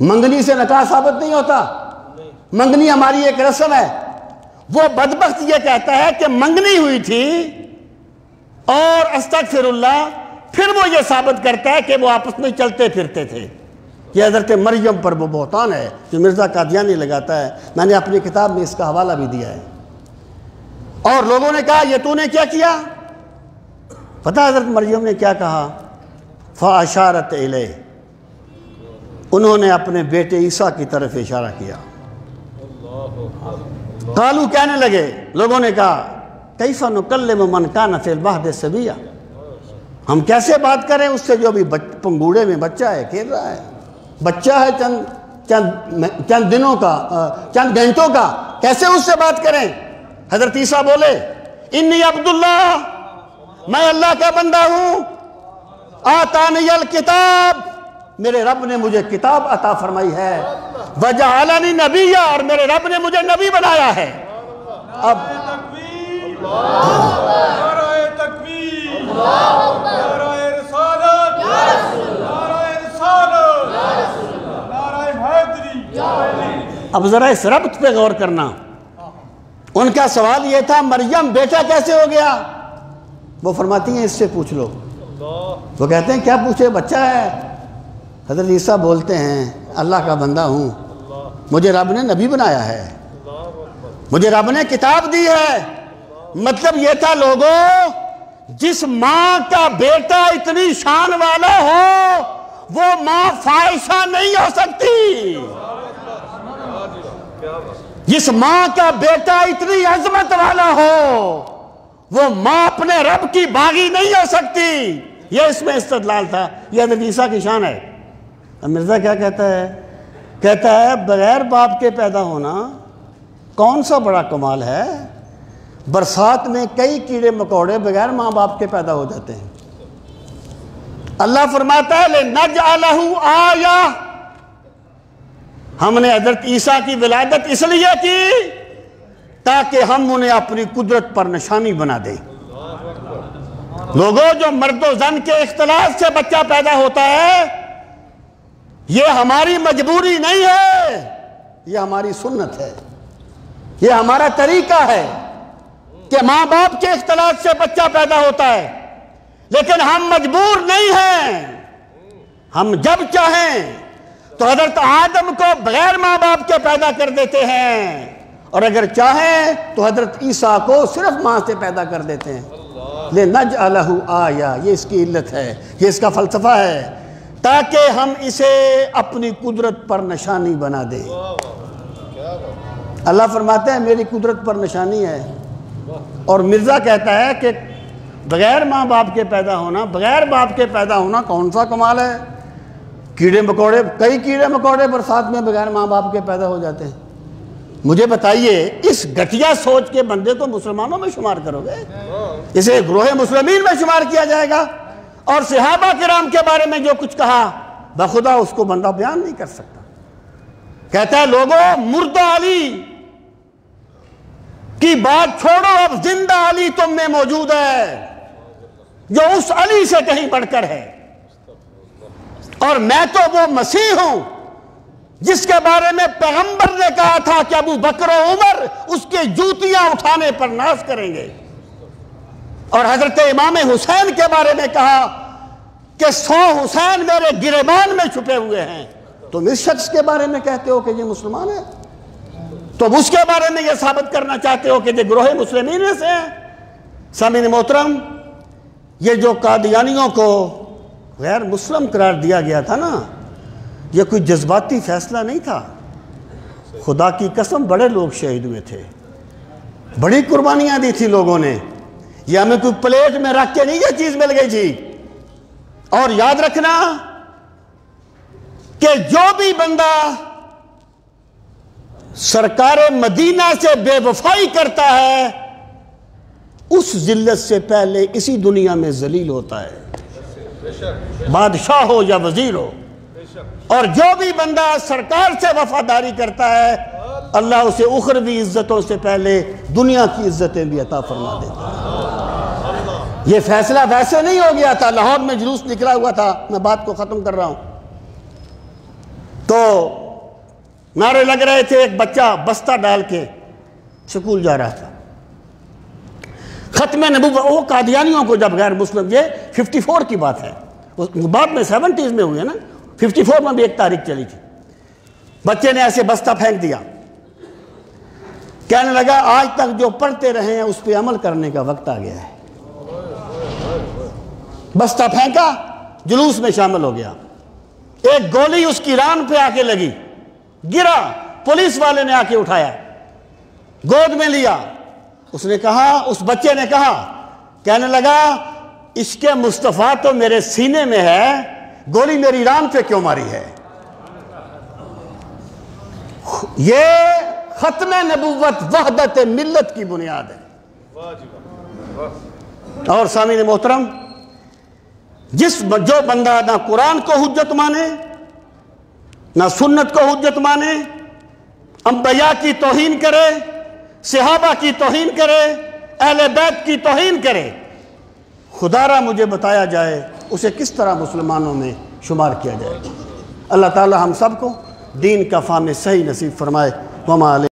منگنی سے نکاح ثابت نہیں ہوتا، منگنی ہماری ایک رسم ہے۔ وہ بدبخت یہ کہتا ہے کہ منگنی ہوئی تھی اور استغفر اللہ، پھر وہ یہ ثابت کرتا ہے کہ وہ آپس میں چلتے پھرتے تھے۔ یہ حضرت مریم پر وہ بہتان ہے جو مرزا قادیانی لگاتا ہے، میں نے اپنی کتاب میں اس کا حوالہ بھی دیا ہے۔ اور لوگوں نے کہا یہ تو نے کیا کیا؟ پتہ حضرت مریم نے کیا کہا؟ فَأَشَارَتْ إِلَيْهِ، انہوں نے اپنے بیٹے عیسیٰ کی طرف اشارہ کیا۔ قالو کہنے لگے، لوگوں نے کہا کیف نکلم من کان فی المہد صبیا، ہم کیسے بات کریں اس سے جو ابھی پنگوڑے میں بچہ ہے، کھیل رہا ہے، بچہ ہے چند دنوں کا، چند گھنٹوں کا، کیسے اس سے بات کریں؟ حضرت عیسیٰ بولے انی عبداللہ، میں اللہ کا بندہ ہوں، آتانی الکتاب، میرے رب نے مجھے کتاب عطا فرمائی ہے، وجعلنی نبیّا، اور میرے رب نے مجھے نبی بنایا ہے۔ اب اب ذرا اس ربط پہ غور کرنا. ان کا سوال یہ تھا مریم بیٹا کیسے ہو گیا؟ وہ فرماتی ہیں اس سے پوچھ لو. وہ کہتے ہیں کیا پوچھے، بچہ ہے. حضرت عیسیٰ بولتے ہیں اللہ کا بندہ ہوں، مجھے رب نے نبی بنایا ہے، مجھے رب نے کتاب دی ہے. مطلب یہ تھا لوگوں، جس ماں کا بیٹا اتنی شان والا ہو وہ ماں فاحشہ نہیں ہو سکتی. جس ماں کا بیٹا اتنی عظمت والا ہو وہ ماں اپنے رب کی باغی نہیں ہو سکتی. یہ اس میں استدلال تھا. یہ حضرت عیسیٰ کی شان ہے. اب مرزا کیا کہتا ہے؟ کہتا ہے بغیر باپ کے پیدا ہونا کون سا بڑا کمال ہے. برسات میں کئی کیڑے مکوڑے بغیر ماں باپ کے پیدا ہو جاتے ہیں. اللہ فرماتا ہے لِنَجْعَلَهُ آیَةً، ہم نے حضرت عیسیٰ کی ولادت اس لیے کی تاکہ ہم انہیں اپنی قدرت پر نشانی بنا دیں. لوگوں، جو مرد و زن کے اختلاط سے بچہ پیدا ہوتا ہے یہ ہماری مجبوری نہیں ہے، یہ ہماری سنت ہے، یہ ہمارا طریقہ ہے کہ ماں باپ کے اختلاط سے بچہ پیدا ہوتا ہے. لیکن ہم مجبور نہیں ہیں. ہم جب چاہیں تو حضرت آدم کو بغیر ماں باپ کے پیدا کر دیتے ہیں، اور اگر چاہیں تو حضرت عیسیٰ کو صرف ماں سے پیدا کر دیتے ہیں. لِنَجْعَلَهُ آیَةً، یہ اس کی علت ہے، یہ اس کا فلسفہ ہے، تاکہ ہم اسے اپنی قدرت پر نشانی بنا دیں. اللہ فرماتے ہیں میری قدرت پر نشانی ہے. اور مرزا کہتا ہے کہ بغیر ماں باپ کے پیدا ہونا، بغیر باپ کے پیدا ہونا کون سا کمال ہے. کیڑے مکوڑے، کئی کیڑے مکوڑے برسات میں بغیر ماں باپ کے پیدا ہو جاتے ہیں. مجھے بتائیے اس گھٹیا سوچ کے بندے کو مسلمانوں میں شمار کرو گے؟ اسے گروہ مسلمین میں شمار کیا جائے گا. اور صحابہ کرام کے بارے میں جو کچھ کہا بخدا اس کو بندہ بیان نہیں کر سکتا. کہتا ہے لوگوں، مردہ علی کی بات چھوڑو، اب زندہ علی تم میں موجود ہے جو اس علی سے کہیں بڑھ کر ہے. اور میں تو وہ مسیح ہوں جس کے بارے میں پیغمبر نے کہا تھا کہ ابو بکر و عمر اس کے جوتیاں اٹھانے پر ناز کریں گے. اور حضرت امام حسین کے بارے میں کہا کہ 100 حسین میرے گریبان میں چھپے ہوئے ہیں. تم اس شخص کے بارے میں کہتے ہو کہ یہ مسلمان ہے، تم اس کے بارے میں یہ ثابت کرنا چاہتے ہو کہ یہ گروہ مسلمین میں سے ہیں. سامعین محترم، یہ جو قادیانیوں کو غیر مسلم قرار دیا گیا تھا نا، یہ کوئی جذباتی فیصلہ نہیں تھا. خدا کی قسم بڑے لوگ شہید ہوئے تھے، بڑی قربانیاں دی تھی لوگوں نے. یہ ہمیں کوئی پلیٹ میں رکھ کے نہیں یہ چیز مل گئی تھی. اور یاد رکھنا کہ جو بھی بندہ سرکار مدینہ سے بے وفائی کرتا ہے اس ذلت سے پہلے اسی دنیا میں ذلیل ہوتا ہے، بادشاہ ہو یا وزیر ہو. اور جو بھی بندہ سرکار سے وفاداری کرتا ہے اللہ اسے اخروی عزتوں سے پہلے دنیا کی عزتیں بھی عطا فرما دیتا ہے. یہ فیصلہ ویسے نہیں ہو گیا تھا. لاہور میں جلوس نکلا ہوا تھا، میں بات کو ختم کر رہا ہوں، تو نعرے لگ رہے تھے. ایک بچہ بستہ ڈال کے سکول جا رہا تھا. ختم نبوت، وہ قادیانیوں کو جب غیر مسلم، یہ 54 کی بات ہے، بعد میں 70s میں ہوئی ہے نا، 54 میں بھی ایک تاریخ چلی تھی. بچے نے ایسے بستہ پھینک دیا، کہنے لگا آج تک جو پڑھتے رہے ہیں اس پہ عمل کرنے کا وقت آ گیا ہے. بستہ پھینکا، جلوس میں شامل ہو گیا. ایک گولی اس کی ران پہ آ کے لگی، گرا. پولیس والے نے آ کے اٹھایا، گود میں لیا. اس نے کہا، اس بچے نے کہا، کہنے لگا عشق مصطفیٰ تو میرے سینے میں ہے، گولی میری ران پہ کیوں ماری ہے؟ یہ ختم نبوت وحدت ملت کی بنیاد ہے. اور سامعین محترم، جو بندہ نہ قرآن کو حجت مانے، نہ سنت کو حجت مانے، انبیاء کی توہین کرے، صحابہ کی توہین کرے، اہل بیت کی توہین کرے، خدا را مجھے بتایا جائے اسے کس طرح مسلمانوں میں شمار کیا جائے گا. اللہ تعالی ہم سب کو دین کا فہم صحیح نصیب فرمائے۔ وما علیہ